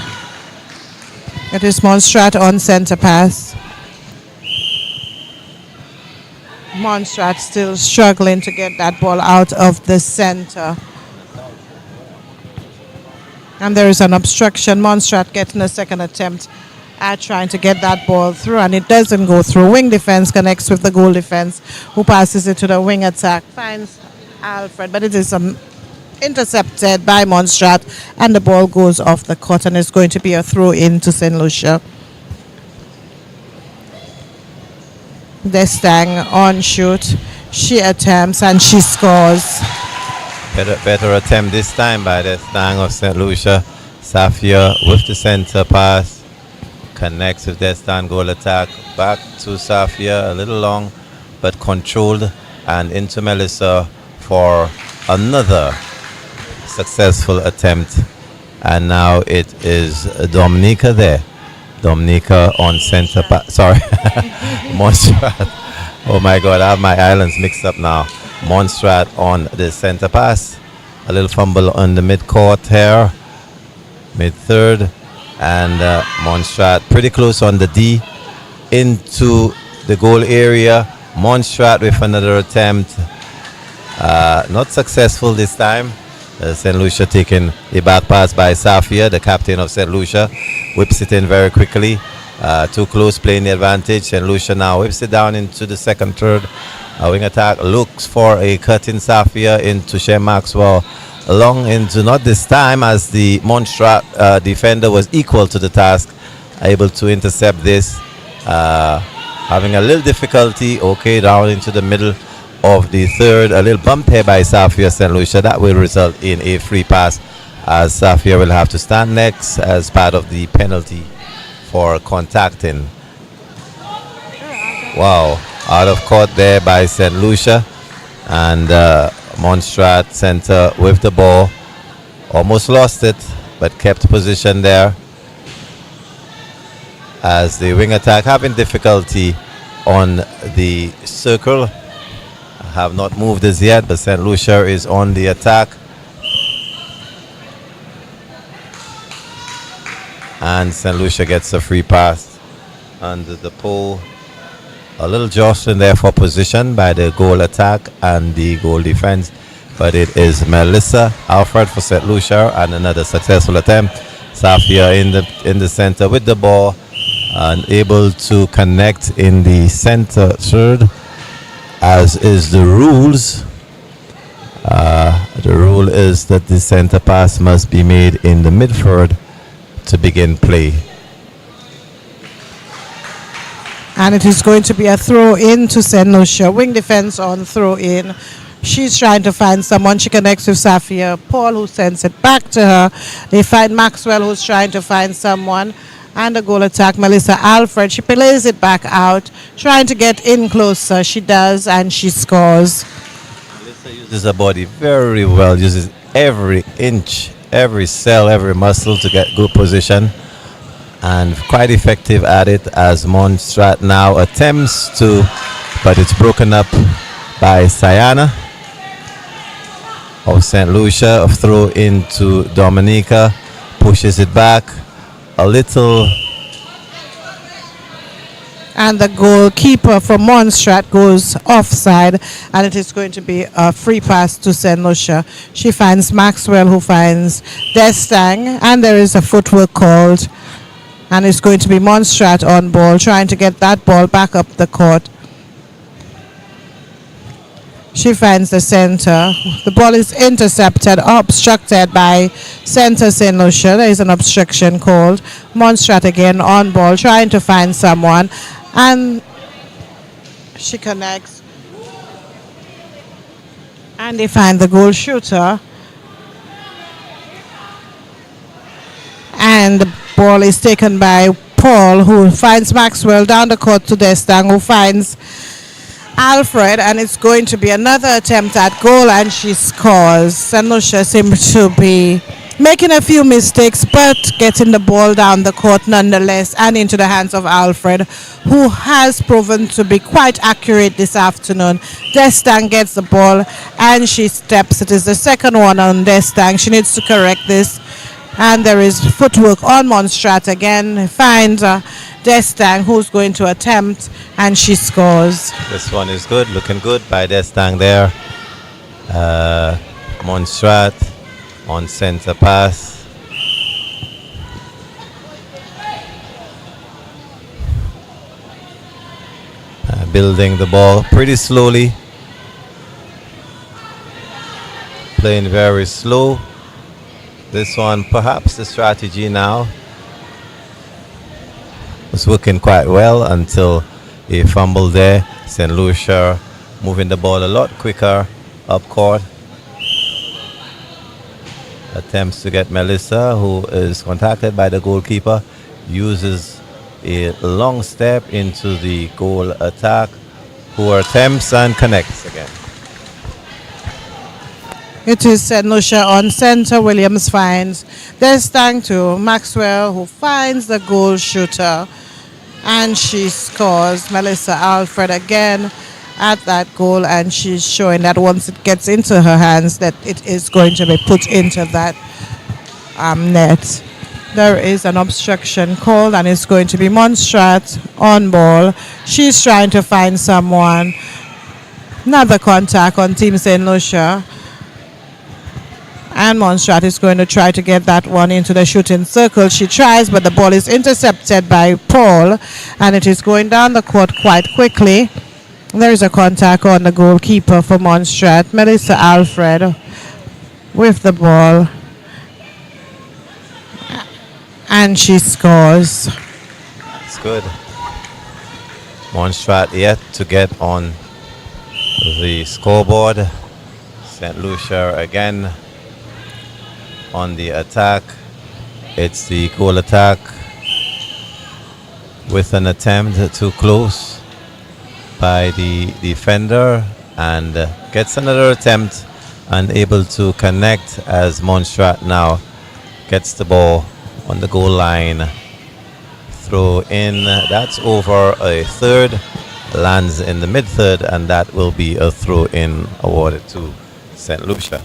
It is Montserrat on center pass. Montserrat still struggling to get that ball out of the center. And there is an obstruction. Montserrat getting a second attempt at trying to get that ball through, and it doesn't go through. Wing defense connects with the goal defense, who passes it to the wing attack. Finds Alfred, but it is intercepted by Montserrat, and the ball goes off the court, and it's going to be a throw in to St. Lucia. Destang on shoot. She attempts and she scores. Better attempt this time by Destang of St. Lucia. Safia with the center pass. Connects with Destang, goal attack. Back to Safia, a little long but controlled, and into Melissa for another successful attempt, and now it is Dominica there. Dominica on center pass. Sorry, Montserrat. Oh my God, I have my islands mixed up now. Montserrat on the center pass. A little fumble on the mid-court here, mid-third, and Montserrat pretty close on the D into the goal area. Montserrat with another attempt, not successful this time. St. Lucia taking a back pass by Safia, the captain of St. Lucia, whips it in very quickly. Too close, playing the advantage. St. Lucia now whips it down into the second third. Wing attack looks for a cut in Safia into Shem Maxwell. Long into, not this time, as the Montserrat defender was equal to the task, able to intercept this. Having a little difficulty. Okay, down into the middle of the third. A little bump here by Safia St. Lucia. That will result in a free pass, as Safia will have to stand next as part of the penalty for contacting. Wow, out of court there by St. Lucia, and Montserrat center with the ball. Almost lost it, but kept position there, as the wing attack having difficulty on the circle. Have not moved as yet, but St. Lucia is on the attack. And St. Lucia gets a free pass under the pole. A little jostling there for position by the goal attack and the goal defense, but it is Melissa Alfred for St. Lucia, and another successful attempt. Safia in the center with the ball, and able to connect in the center third, as is the rules. The rule is that the center pass must be made in the midfield to begin play. And it is going to be a throw in to St. Lucia. Wing defense on throw in. She's trying to find someone. She connects with Safia. Paul, who sends it back to her. They find Maxwell, who's trying to find someone. And the goal attack, Melissa Alfred. She plays it back out, trying to get in closer. She does, and she scores. Melissa uses her body very well, uses every inch, every cell, every muscle to get good position, and quite effective at it, as Montserrat now attempts to, but it's broken up by Sayana of St. Lucia. A throw into Dominica, pushes it back a little, and the goalkeeper from Montserrat goes offside, and it is going to be a free pass to St. Lucia. She finds Maxwell, who finds Destang, and there is a footwork called, and it's going to be Montserrat on ball, trying to get that ball back up the court. She finds the center. The ball is intercepted, obstructed by center St. Lucia. There is an obstruction called. Montserrat again on ball, trying to find someone. And she connects. And they find the goal shooter. And the ball is taken by Paul, who finds Maxwell down the court to Destang, who finds Alfred, and it's going to be another attempt at goal, and she scores. St. Lucia seems to be making a few mistakes, but getting the ball down the court nonetheless, and into the hands of Alfred, who has proven to be quite accurate this afternoon. Destang gets the ball, and she steps. It is the second one on Destang. She needs to correct this. And there is footwork on Montserrat again. Finds Destang, who's going to attempt, and she scores. This one is good, looking good by Destang there. Montserrat on center pass. Building the ball pretty slowly. Playing very slow. This one, perhaps the strategy now was working quite well until a fumble there. St. Lucia moving the ball a lot quicker up court. Attempts to get Melissa, who is contacted by the goalkeeper, uses a long step into the goal attack, who attempts and connects again. It is St. Lucia on center. Williams finds Destang to Maxwell, who finds the goal shooter, and she scores. Melissa Alfred again, at that goal, and she's showing that once it gets into her hands that it is going to be put into that net. There is an obstruction called, and it's going to be Montserrat on ball. She's trying to find someone. Another contact on Team St. Lucia. And Montserrat is going to try to get that one into the shooting circle. She tries, but the ball is intercepted by Paul, and it is going down the court quite quickly. There is a contact on the goalkeeper for Montserrat, Melissa Alfred, with the ball. And she scores. It's good. Montserrat yet to get on the scoreboard. St. Lucia again on the attack. It's the goal attack with an attempt too close by the defender, and gets another attempt, unable to connect as Montserrat now gets the ball on the goal line. Throw in, that's over a third, lands in the mid-third, and that will be a throw in awarded to St. Lucia.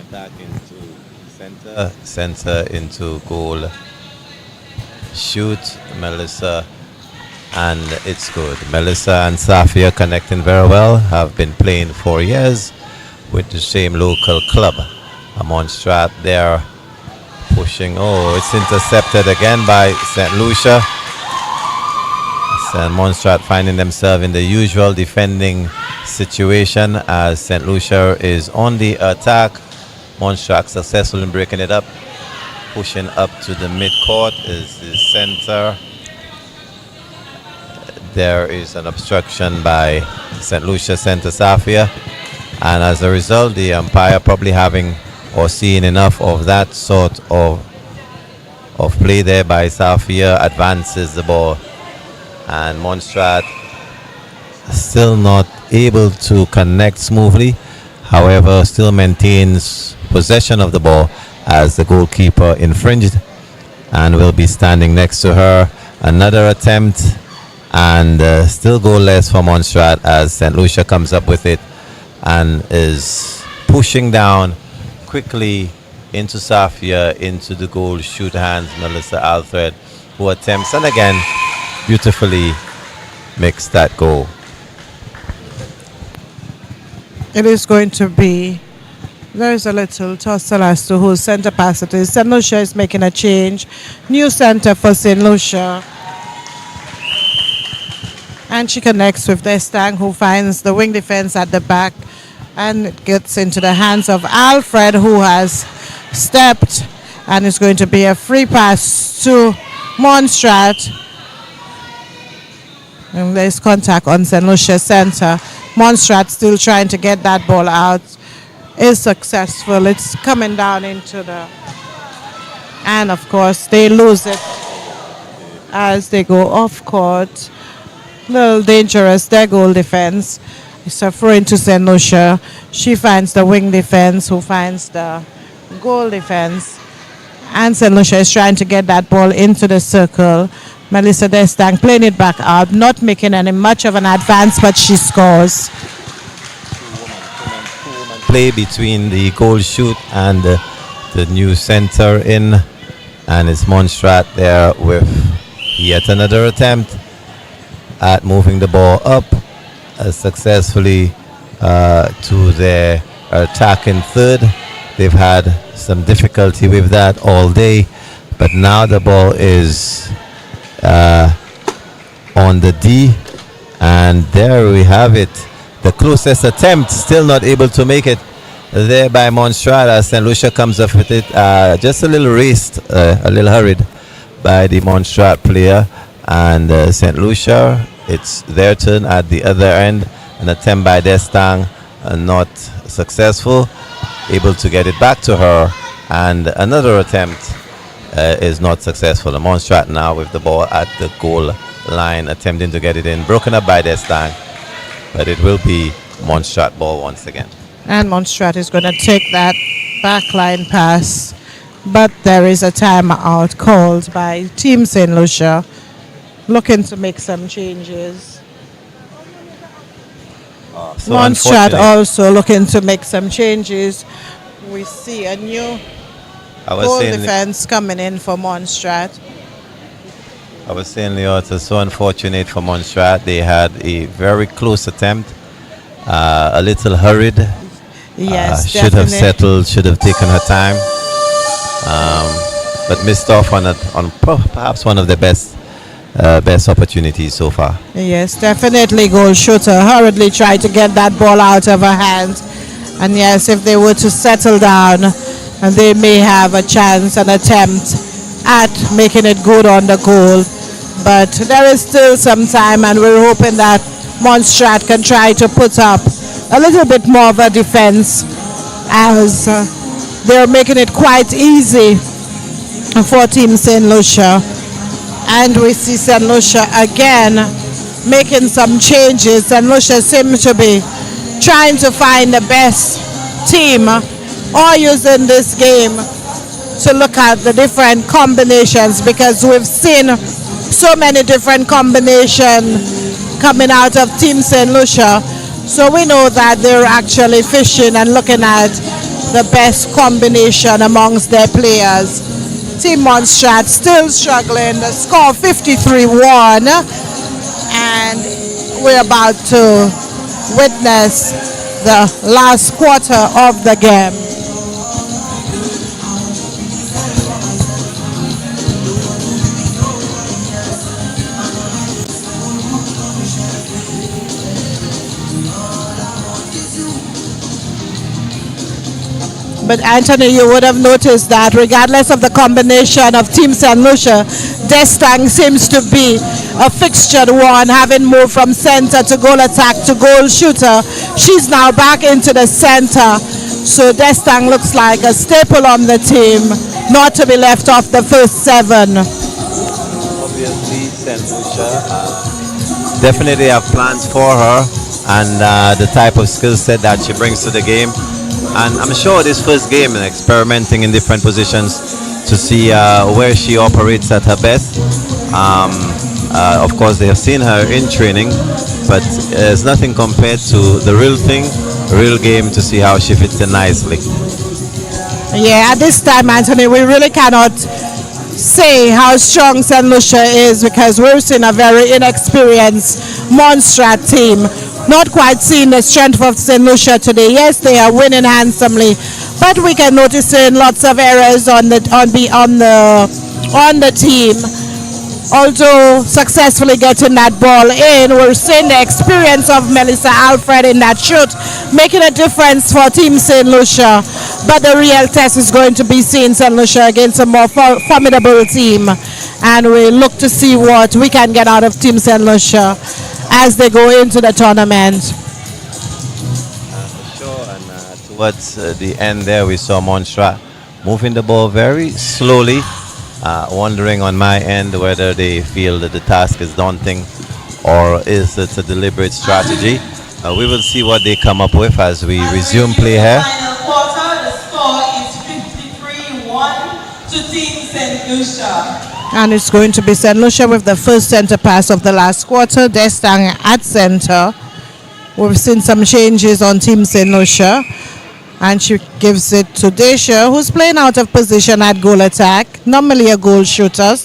Attack into center into goal. Shoot, Melissa, and it's good. Melissa and Safia connecting very well, have been playing for years with the same local club. Montserrat there pushing. Oh, it's intercepted again by St. Lucia. St. Montserrat finding themselves in the usual defending situation as St. Lucia is on the attack. Montserrat successful in breaking it up. Pushing up to the mid-court is the center. There is an obstruction by St. Lucia center Safia, and as a result the umpire probably having or seeing enough of that sort of play there by Safia advances the ball, and Montserrat still not able to connect smoothly, however still maintains possession of the ball as the goalkeeper infringed and will be standing next to her. Another attempt, and still goalless for Montserrat as St. Lucia comes up with it and is pushing down quickly into Safia, into the goal shoot hands Melissa Alfred, who attempts and again beautifully makes that goal. It is going to be, there's a little tussle as to whose center pass it is. St. Lucia is making a change. New center for St. Lucia. And she connects with Destang, who finds the wing defense at the back. And it gets into the hands of Alfred, who has stepped. And it's going to be a free pass to Montserrat. And there's contact on St. Lucia center. Montserrat still trying to get that ball out. Is successful. It's coming down into the, and of course they lose it as they go off court. A little dangerous, their goal defense. It's a throw into St. Lucia. She finds the wing defense, who finds the goal defense, and St. Lucia is trying to get that ball into the circle. Melissa Destang playing it back out, not making any much of an advance, but she scores. Play between the goal shoot and the new center in, and it's Montserrat there with yet another attempt at moving the ball up successfully to their attacking third. They've had some difficulty with that all day, but now the ball is on the D, and there we have it. The closest attempt, still not able to make it there by Montserrat as St. Lucia comes up with it. Just a little raced, a little hurried by the Montserrat player. And St. Lucia, it's their turn at the other end. An attempt by Destang, not successful. Able to get it back to her. And another attempt is not successful. And Montserrat now with the ball at the goal line, attempting to get it in. Broken up by Destang. But it will be Montserrat ball once again. And Montserrat is going to take that backline pass but there is a timeout called by Team St. Lucia, looking to make some changes. So Montserrat unfortunate. also looking to make some changes. We see a new I was goal saying, defense coming in for Montserrat. Leo, it's so unfortunate for Montserrat. They had a very close attempt, a little hurried. Yes, Should have definitely. settled, should have taken her time, but missed off on perhaps one of the best opportunities so far. Yes, definitely goal shooter. Hurriedly tried to get that ball out of her hand. And yes, if they were to settle down, and they may have a chance, an attempt at making it good on the goal. But there is still some time, and we're hoping that Montserrat can try to put up a little bit more of a defense, as they're making it quite easy for Team St. Lucia. And we see St. Lucia again making some changes. St. Lucia seems to be trying to find the best team, or using this game to look at the different combinations, because we've seen so many different combinations coming out of Team St. Lucia. So we know that they're actually fishing and looking at the best combination amongst their players. Team Montserrat still struggling. The score 53-1, and we're about to witness the last quarter of the game. But Anthony, you would have noticed that regardless of the combination of Team St. Lucia, Destang seems to be a fixtured one, having moved from center to goal attack to goal shooter. She's now back into the center. So Destang looks like a staple on the team, not to be left off the first seven. Obviously, St. Lucia definitely have plans for her, and the type of skill set that she brings to the game. And I'm sure this first game, experimenting in different positions to see where she operates at her best. Of course, they have seen her in training, but it's nothing compared to the real thing, real game, to see how she fits in nicely. Yeah, at this time, Anthony, we really cannot say how strong St. Lucia is, because we're seeing a very inexperienced Montserrat team. Not quite seeing the strength of St. Lucia today. Yes, they are winning handsomely, but we can notice lots of errors on the team. Although successfully getting that ball in, we're seeing the experience of Melissa Alfred in that shoot, making a difference for Team St. Lucia. But the real test is going to be seeing St. Lucia against a more formidable team, and we look to see what we can get out of Team St. Lucia as they go into the tournament. For sure, and towards the end there, we saw Montserrat moving the ball very slowly, wondering on my end whether they feel that the task is daunting or is it a deliberate strategy. We will see what they come up with as we resume play here. Final quarter, the score is 53-1 to Team St. Lucia. And it's going to be St. Lucia with the first center pass of the last quarter. Destang at center. We've seen some changes on Team St. Lucia. And she gives it to Desha, who's playing out of position at goal attack. Normally a goal shooter.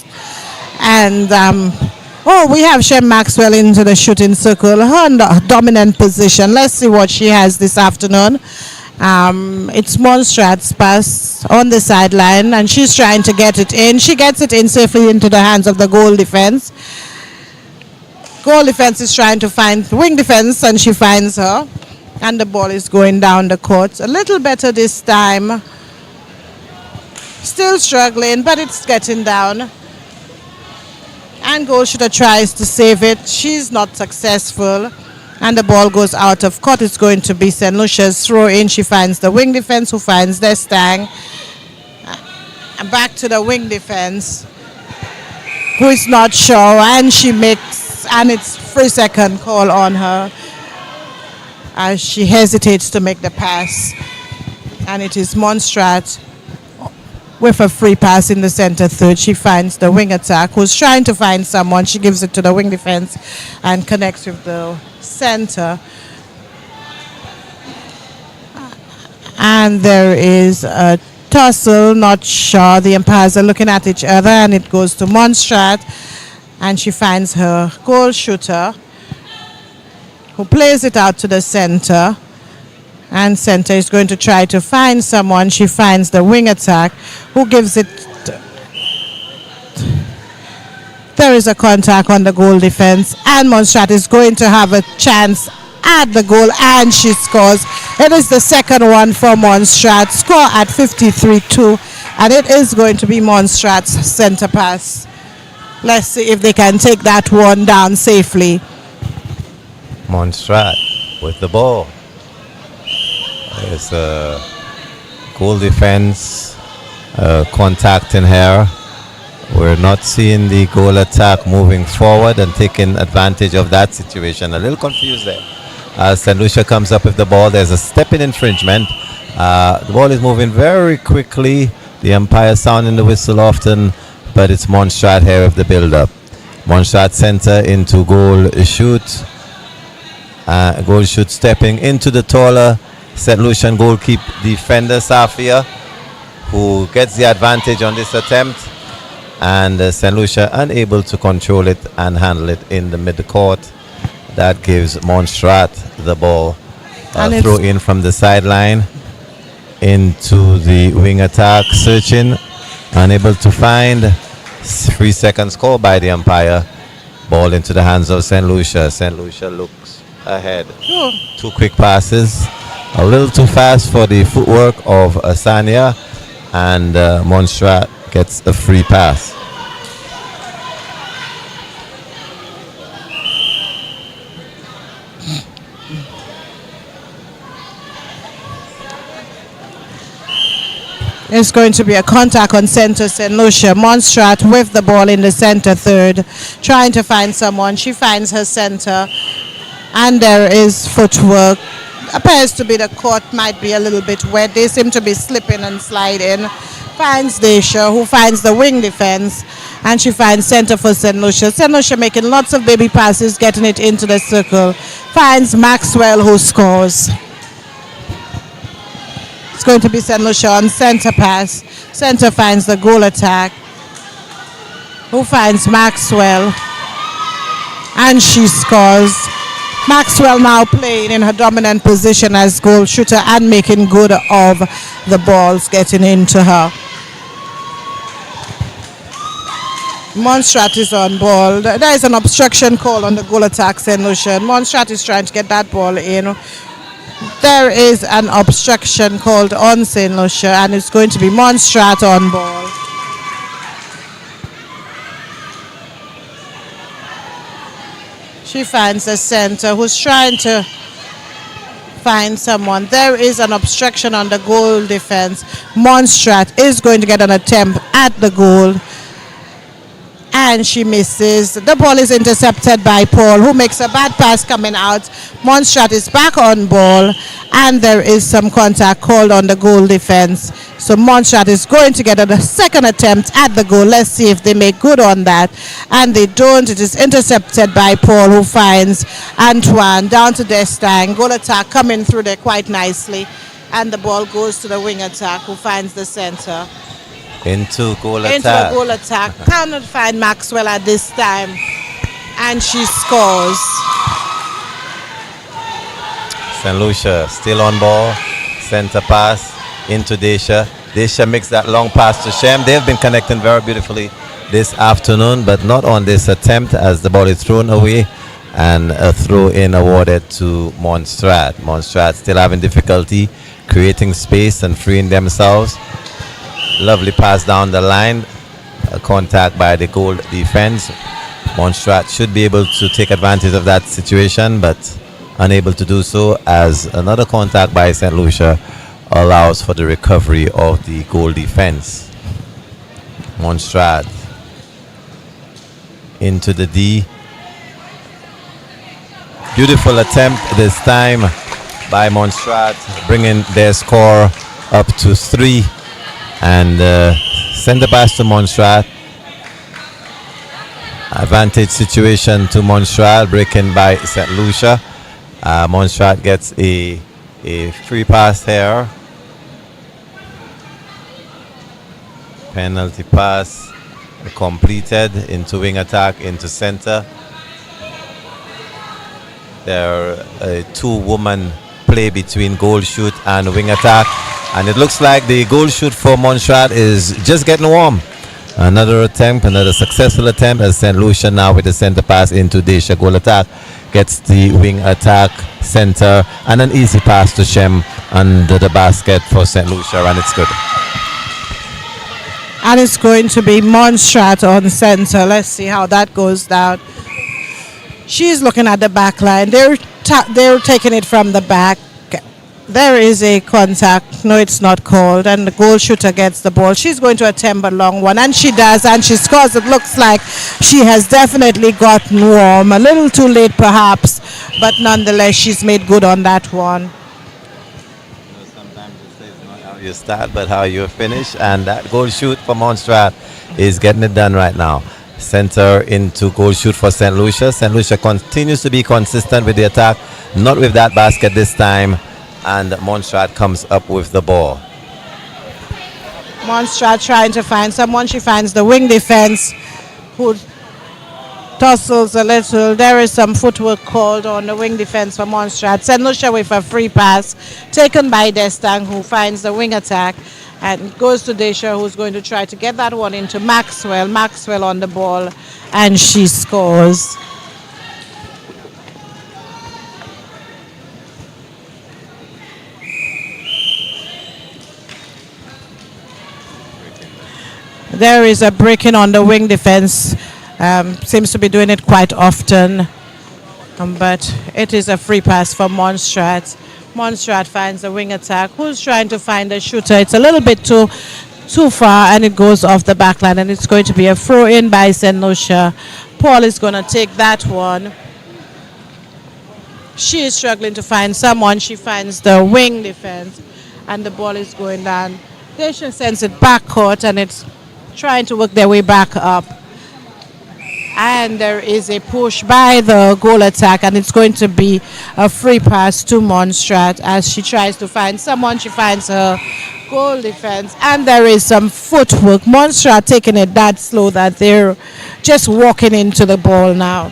And, we have Shem Maxwell into the shooting circle. Her dominant position. Let's see what she has this afternoon. It's Montserrat's pass on the sideline, and she's trying to get it in. She gets it in safely into the hands of the goal defense. Goal defense is trying to find wing defense, and she finds her. And the ball is going down the court. A little better this time. Still struggling, but it's getting down. And goal shooter tries to save it. She's not successful. And the ball goes out of court. It's going to be St. Lucia's throw in. She finds the wing defense, who finds Destang. And back to the wing defense, who is not sure. And she makes, and it's 3-second call on her as she hesitates to make the pass. And it is Montserrat with a free pass in the center third. She finds the wing attack who's trying to find someone. She gives it to the wing defense and connects with the center. And there is a tussle, not sure. The umpires are looking at each other, and it goes to Montserrat, and she finds her goal shooter, who plays it out to the center, and center is going to try to find someone. She finds the wing attack, who gives it. There is a contact on the goal defense, and Montserrat is going to have a chance at the goal, and she scores. It is the second one for Montserrat. Score at 53-2, and it is going to be Montserrat's center pass. Let's see if they can take that one down safely. Montserrat with the ball. There's a goal defense contacting her. We're not seeing the goal attack moving forward and taking advantage of that situation. A little confused there. As St. Lucia comes up with the ball, there's a step-in infringement. The ball is moving very quickly. The umpire sounding the whistle often, but it's Montserrat here with the build-up. Montserrat center into goal shoot. Goal shoot stepping into the taller St. Lucian goalkeeper defender Safia, who gets the advantage on this attempt. And St. Lucia unable to control it and handle it in the midcourt. That gives Montserrat the ball. Throw in from the sideline into the wing attack, searching, unable to find. 3 seconds call by the umpire. Ball into the hands of St. Lucia. St. Lucia looks ahead. 2 quick passes. A little too fast for the footwork of Asania, and Montserrat gets a free pass. It's going to be a contact on center St. Lucia. Montserrat with the ball in the center third, trying to find someone. She finds her center, and there is footwork. Appears to be the court might be a little bit wet. They seem to be slipping and sliding. Finds Dacia, who finds the wing defense, and she finds center for St. Lucia. St. Lucia making lots of baby passes, getting it into the circle. Finds Maxwell, who scores. It's going to be St. Lucia on center pass. Center finds the goal attack, who finds Maxwell, and she scores. Maxwell now playing in her dominant position as goal shooter and making good of the balls getting into her. Montserrat is on ball. There is an obstruction call on the goal attack, St. Lucia. Montserrat is trying to get that ball in. There is an obstruction called on St. Lucia, and it's going to be Montserrat on ball. She finds the center, who's trying to find someone. There is an obstruction on the goal defense. Montserrat is going to get an attempt at the goal, and she misses. The ball is intercepted by Paul, who makes a bad pass coming out. Montserrat is back on ball, and there is some contact called on the goal defense. So Montserrat is going to get a second attempt at the goal. Let's see if they make good on that. And they don't. It is intercepted by Paul, who finds Antoine down to Destang. Goal attack coming through there quite nicely. And the ball goes to the wing attack, who finds the center. Into goal attack. Into the goal attack. Cannot find Maxwell at this time. And she scores. St. Lucia still on ball. Center pass into Dacia. Dacia makes that long pass to Shem. They've been connecting very beautifully this afternoon, but not on this attempt, as the ball is thrown away and a throw in awarded to Montserrat. Montserrat still having difficulty creating space and freeing themselves. Lovely pass down the line. A contact by the goal defense. Montserrat should be able to take advantage of that situation, but unable to do so, as another contact by St. Lucia allows for the recovery of the goal defense. Montserrat into the D. Beautiful attempt this time by Montserrat, bringing their score up to 3. And Send the pass to Montserrat. Advantage situation to Montserrat, breaking by St. Lucia. Montserrat gets a free pass here. Penalty pass completed into wing attack into center. There a two-woman play between goal shoot and wing attack, and it looks like the goal shoot for Montserrat is just getting warm. Another attempt, another successful attempt as St. Lucia now with the center pass into Desha. Goal attack gets the wing attack center and an easy pass to Shem under the basket for St. Lucia, and it's good. And it's going to be Montserrat on center. Let's see how that goes down. She's looking at the back line. They're taking it from the back. There is a contact. No, it's not called. And the goal shooter gets the ball. She's going to attempt a long one. And she does. And she scores. It looks like she has definitely gotten warm. A little too late, perhaps. But nonetheless, she's made good on that one. Sometimes it's not how you start, but how you finish. And that goal shoot for Montserrat is getting it done right now. Center into goal shoot for St. Lucia. St. Lucia continues to be consistent with the attack. Not with that basket this time. And Montserrat comes up with the ball. Montserrat trying to find someone. She finds the wing defense who tussles a little. There is some footwork called on the wing defense for Montserrat. St. Lucia with a free pass taken by Destang, who finds the wing attack and goes to Desha, who's going to try to get that one into Maxwell. Maxwell on the ball, and she scores. There is a breaking on the wing defense. Seems to be doing it quite often. But it is a free pass for Montserrat. Montserrat finds the wing attack. Who's trying to find the shooter? It's a little bit too far, and it goes off the back line. And it's going to be a throw in by St. Lucia. Paul is going to take that one. She is struggling to find someone. She finds the wing defense, and the ball is going down. Desha sends it back court, and it's trying to work their way back up. And there is a push by the goal attack, and it's going to be a free pass to Montserrat as she tries to find someone. She finds her goal defense, and there is some footwork. Montserrat taking it that slow that they're just walking into the ball now.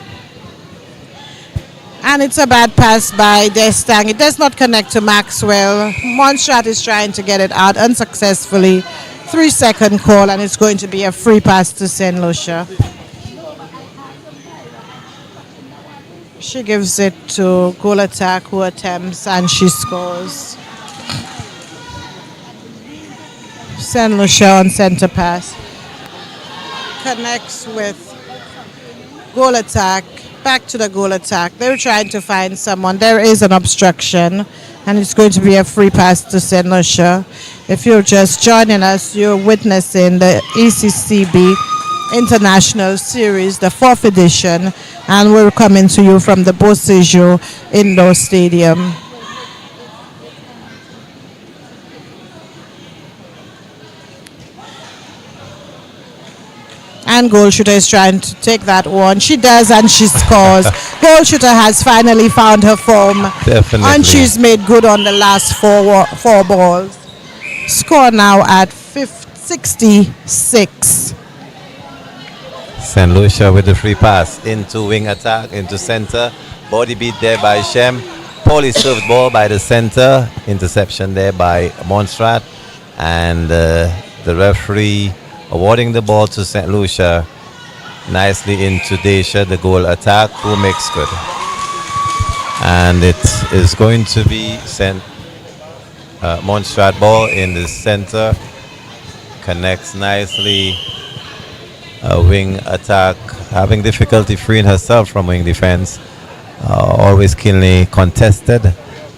And it's a bad pass by Destang. It does not connect to Maxwell. Montserrat is trying to get it out unsuccessfully. 3-second call, and it's going to be a free pass to St. Lucia. She gives it to goal attack, who attempts, and she scores. St. Lucia on center pass. Connects with goal attack. Back to the goal attack. They're trying to find someone. There is an obstruction, and it's going to be a free pass to St. Lucia. If you're just joining us, you're witnessing the ECCB International Series, the 4th edition, and we're coming to you from the Beausejour Indoor Stadium. And goal shooter is trying to take that one. She does, and she scores. Goal shooter has finally found her form. Definitely. And she's made good on the last four balls. Score now at 66. St. Lucia with the free pass into wing attack, into center. Body beat there by Shem. Poorly served ball by the center. Interception there by Montserrat. And the referee awarding the ball to St. Lucia. Nicely into Desha, the goal attack, who makes good. And it is going to be Montserrat ball in the center. Connects nicely. Wing attack, having difficulty freeing herself from wing defense. Always keenly contested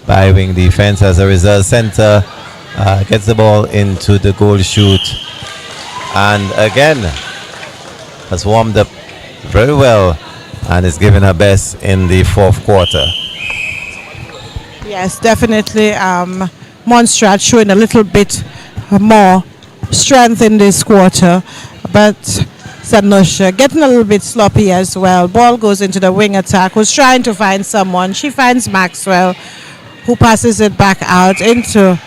by wing defense. As a result, center gets the ball into the goal shoot. And again, has warmed up very well and is giving her best in the 4th quarter. Yes, definitely. Montserrat showing a little bit more strength in this quarter, but St. Lucia getting a little bit sloppy as well. Ball goes into the wing attack, who's trying to find someone. She finds Maxwell, who passes it back out into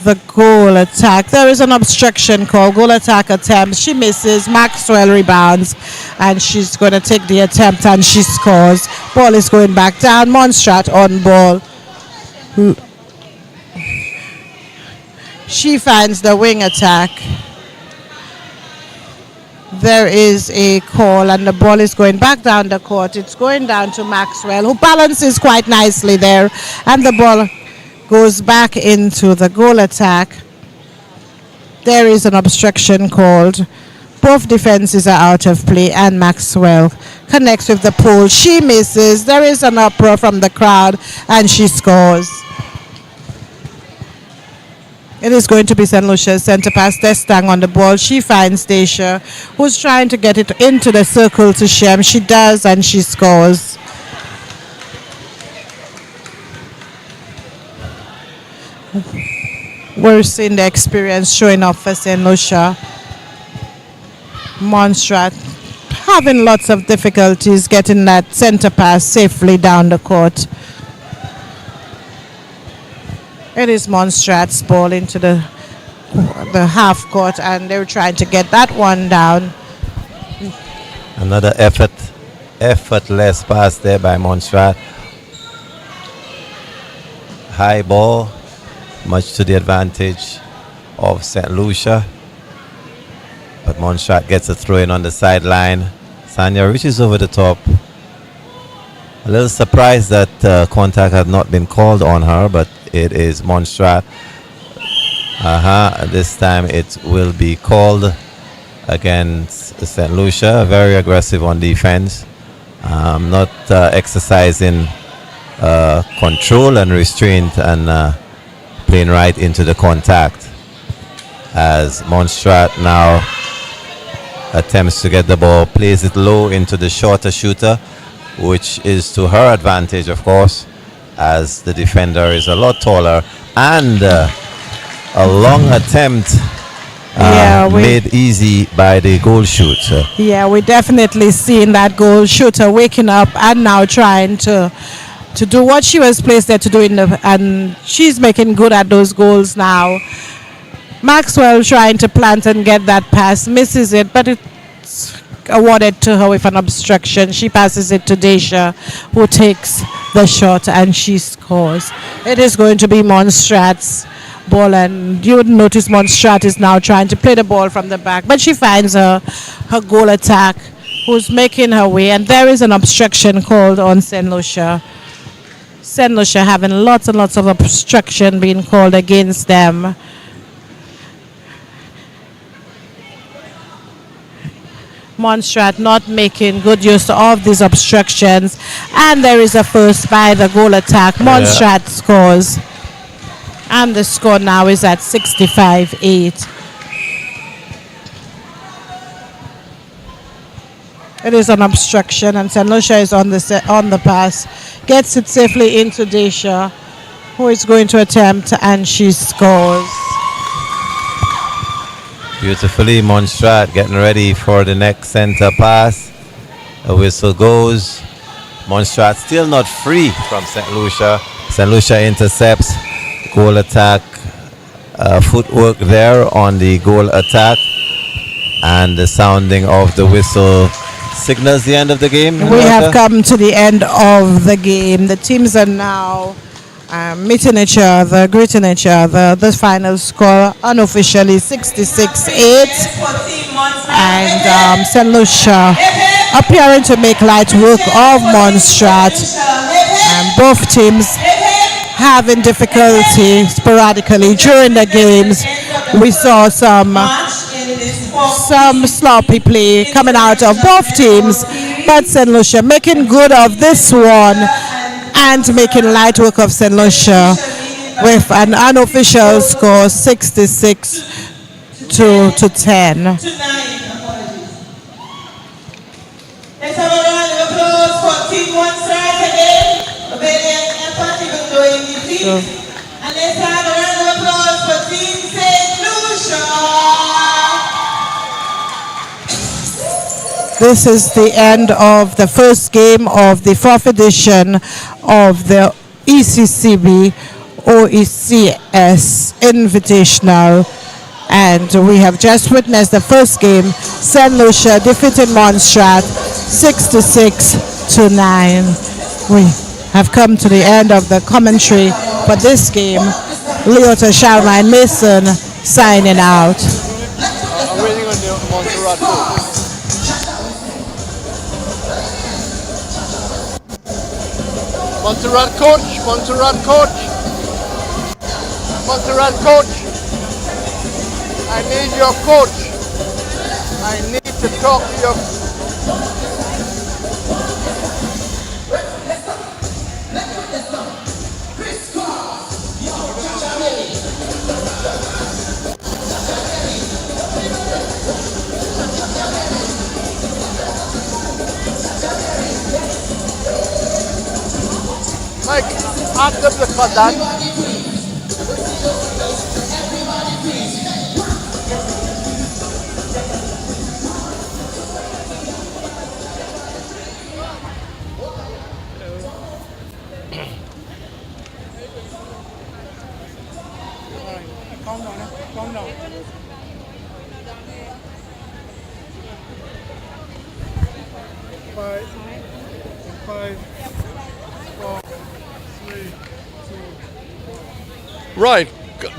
the goal attack. There is an obstruction call. Goal attack attempt. She misses. Maxwell rebounds, and she's going to take the attempt, and she scores. Ball is going back down. Montserrat on ball. She finds the wing attack. There is a call, and the ball is going back down the court. It's going down to Maxwell, who balances quite nicely there, and the ball goes back into the goal attack. There is an obstruction called. Both defenses are out of play, and Maxwell connects with the pole. She misses. There is an uproar from the crowd, and she scores. It is going to be St. Lucia's center pass. Destang on the ball. She finds Dacia, who's trying to get it into the circle to Shem. She does, and she scores. We're seeing the experience showing up for St. Lucia. Montserrat having lots of difficulties getting that center pass safely down the court. It is Montserrat's ball into the half court, and they're trying to get that one down. Another effortless pass there by Montserrat. High ball, much to the advantage of St. Lucia. But Montserrat gets a throw in on the sideline. Sanya reaches over the top. A little surprised that contact had not been called on her, but it is Montserrat. This time it will be called against St. Lucia. Very aggressive on defense. Not exercising control and restraint, and playing right into the contact. As Montserrat now attempts to get the ball, plays it low into the shorter shooter, which is to her advantage, of course, as the defender is a lot taller, and a long attempt made easy by the goal shooter. Yeah, we definitely seen that goal shooter waking up and now trying to do what she was placed there to do, and she's making good at those goals now. Maxwell trying to plant and get that pass, misses it, but it's awarded to her with an obstruction. She passes it to Dacia, who takes the shot, and she scores. It is going to be Montserrat's ball, and you would notice Montserrat is now trying to play the ball from the back, but she finds her goal attack, who's making her way, and there is an obstruction called on St. Lucia. St. Lucia having lots and lots of obstruction being called against them. Montserrat not making good use of these obstructions, and there is a first by the goal attack. Montserrat scores, and the score now is at 65-8. It is an obstruction, and St. Lucia is on the pass, gets it safely into Dacia, who is going to attempt, and she scores. Beautifully, Montserrat getting ready for the next center pass. A whistle goes. Montserrat still not free from St. Lucia. St. Lucia intercepts. Goal attack. Footwork there on the goal attack. And the sounding of the whistle signals the end of the game. We have come to the end of the game. The teams are now meeting each other, greeting each other. The final score unofficially 66-8, and St. Lucia appearing to make light work of Montserrat. Both teams having difficulty sporadically during the games. We saw some sloppy play coming out of both teams, but St. Lucia making good of this one and making light work of St. Lucia with an unofficial score 66-10. Let's have a round of applause for Team Montserrat again. A valiant effort even though in defeat. And let's have a round of applause for Team St. Lucia. This is the end of the first game of the fourth edition of the ECCB OECS Invitational. And we have just witnessed the first game. St. Lucia defeated Montserrat 66-9. We have come to the end of the commentary for this game. Leota Sharma and Mason signing out. I'm waiting on the Montserrat coach. Montserrat coach, Montserrat coach, Montserrat coach. I need your coach. I need to talk to your. Mike, ask them to cut that. Calm down. Five, 4, 3, 2. Right,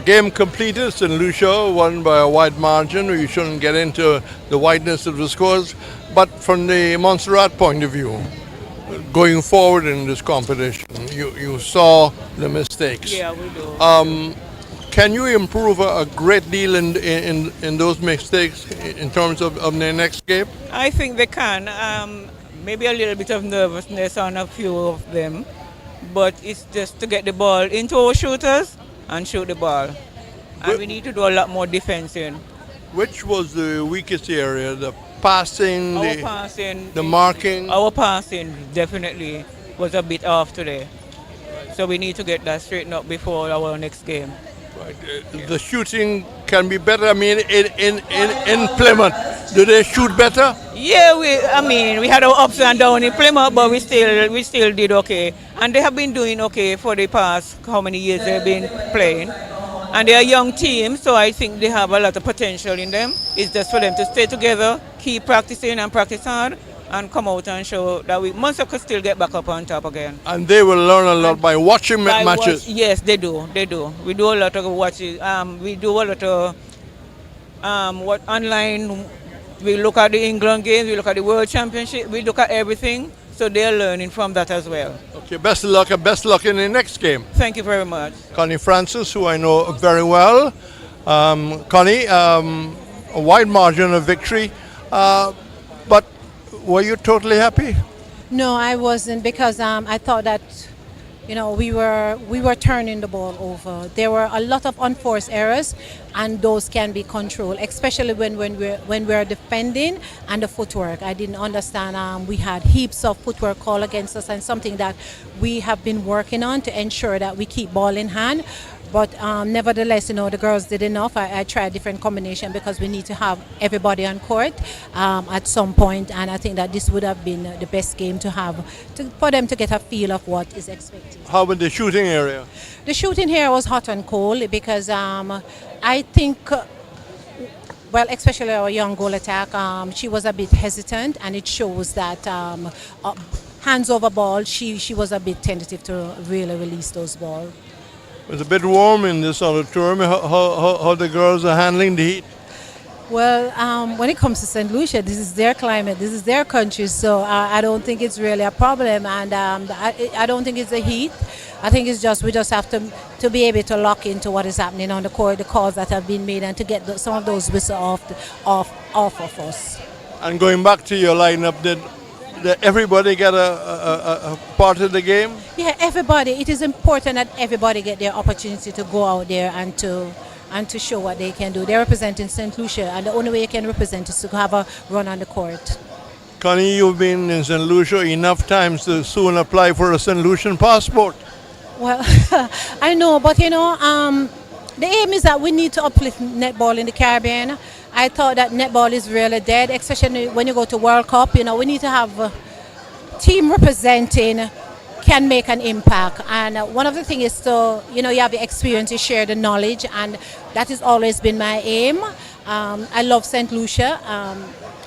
game completed. St. Lucia won by a wide margin. We shouldn't get into the wideness of the scores, but from the Montserrat point of view, going forward in this competition, you saw the mistakes. Yeah, we do. Can you improve a great deal in those mistakes in terms of the next game? I think they can. Maybe a little bit of nervousness on a few of them, but it's just to get the ball into our shooters and shoot the ball. And we need to do a lot more defensing. Which was the weakest area? The passing, Our passing, the marking? Our passing definitely was a bit off today. So we need to get that straightened up before our next game. Right. The shooting can be better. I mean, in Plymouth, do they shoot better? Yeah, we had our ups and downs in Plymouth, but we still did okay. And they have been doing okay for the past how many years they've been playing. And they're a young team, so I think they have a lot of potential in them. It's just for them to stay together, keep practicing and practice hard, and come out and show that Munster could still get back up on top again. And they will learn a lot by watching matches. Yes, they do. We do a lot of watches. We do a lot of online. We look at the England games. We look at the World Championship. We look at everything. So they're learning from that as well. Okay, best of luck and best luck in the next game. Thank you very much. Connie Francis, who I know very well. Connie, a wide margin of victory. But were you totally happy? No, I wasn't, because I thought that, we were turning the ball over. There were a lot of unforced errors, and those can be controlled, especially when we're defending and the footwork. I didn't understand. We had heaps of footwork call against us, and something that we have been working on to ensure that we keep ball in hand. But nevertheless, the girls did enough. I tried different combination because we need to have everybody on court at some point, and I think that this would have been the best game to have for them to get a feel of what is expected. How about the shooting area? The shooting here was hot and cold because I think, especially our young goal attack, she was a bit hesitant, and it shows that hands over ball, she was a bit tentative to really release those balls. It was a bit warm in this auditorium. How the girls are handling the heat? Well, when it comes to St. Lucia, this is their climate, this is their country, so I don't think it's really a problem, and I don't think it's the heat. I think it's just we just have to be able to lock into what is happening on the court, the calls that have been made, and to get some of those whistles off of us. And going back to your lineup, did everybody get a part of the game? Yeah, everybody. It is important that everybody get their opportunity to go out there and to show what they can do. They're representing St. Lucia, and the only way you can represent is to have a run on the court. Connie, you've been in St. Lucia enough times to soon apply for a St. Lucian passport. Well, I know, but the aim is that we need to uplift netball in the Caribbean, I thought that netball is really dead, especially when you go to World Cup. You know, we need to have a team representing can make an impact. And one of the things is to, you know, you have the experience, you share the knowledge, and that has always been my aim. I love St. Lucia,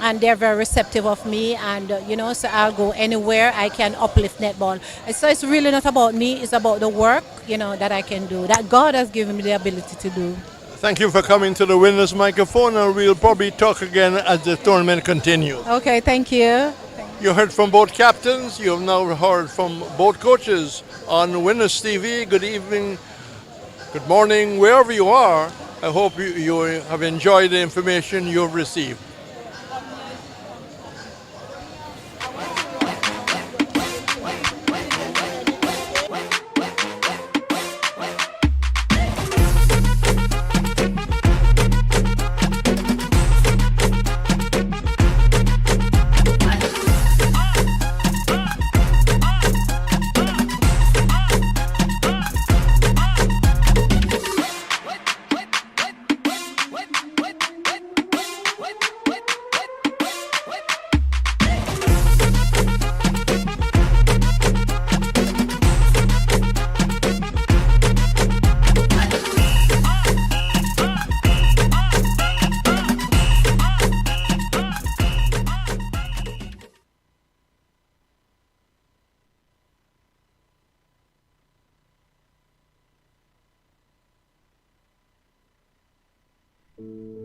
and they're very receptive of me, and you know, so I'll go anywhere I can uplift netball. So it's really not about me, it's about the work, you know, that I can do, that God has given me the ability to do. Thank you for coming to the winner's microphone, and we'll probably talk again as the tournament continues. Okay, thank you. You heard from both captains. You have now heard from both coaches on Winners TV. Good evening, good morning, wherever you are. I hope you have enjoyed the information you have received.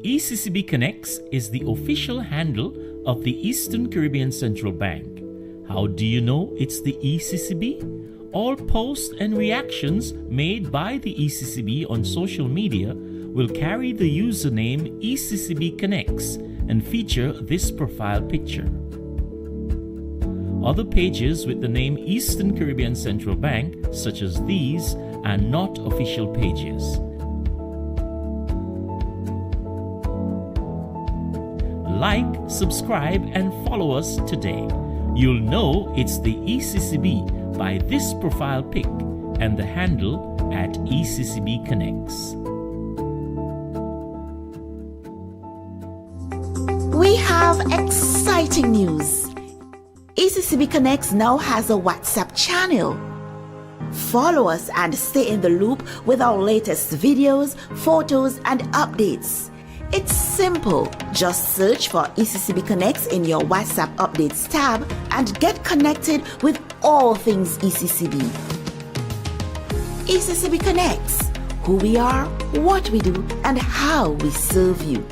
ECCB Connects is the official handle of the Eastern Caribbean Central Bank. How do you know it's the ECCB? All posts and reactions made by the ECCB on social media will carry the username ECCB Connects and feature this profile picture. Other pages with the name Eastern Caribbean Central Bank, such as these, are not official pages. Like, subscribe, and follow us today. You'll know it's the ECCB by this profile pic and the handle at ECCB Connects. We have exciting news. ECCB Connects now has a WhatsApp channel. Follow us and stay in the loop with our latest videos, photos, and updates. It's simple. Just search for ECCB Connects in your WhatsApp Updates tab and get connected with all things ECCB. ECCB Connects, who we are, what we do, and how we serve you.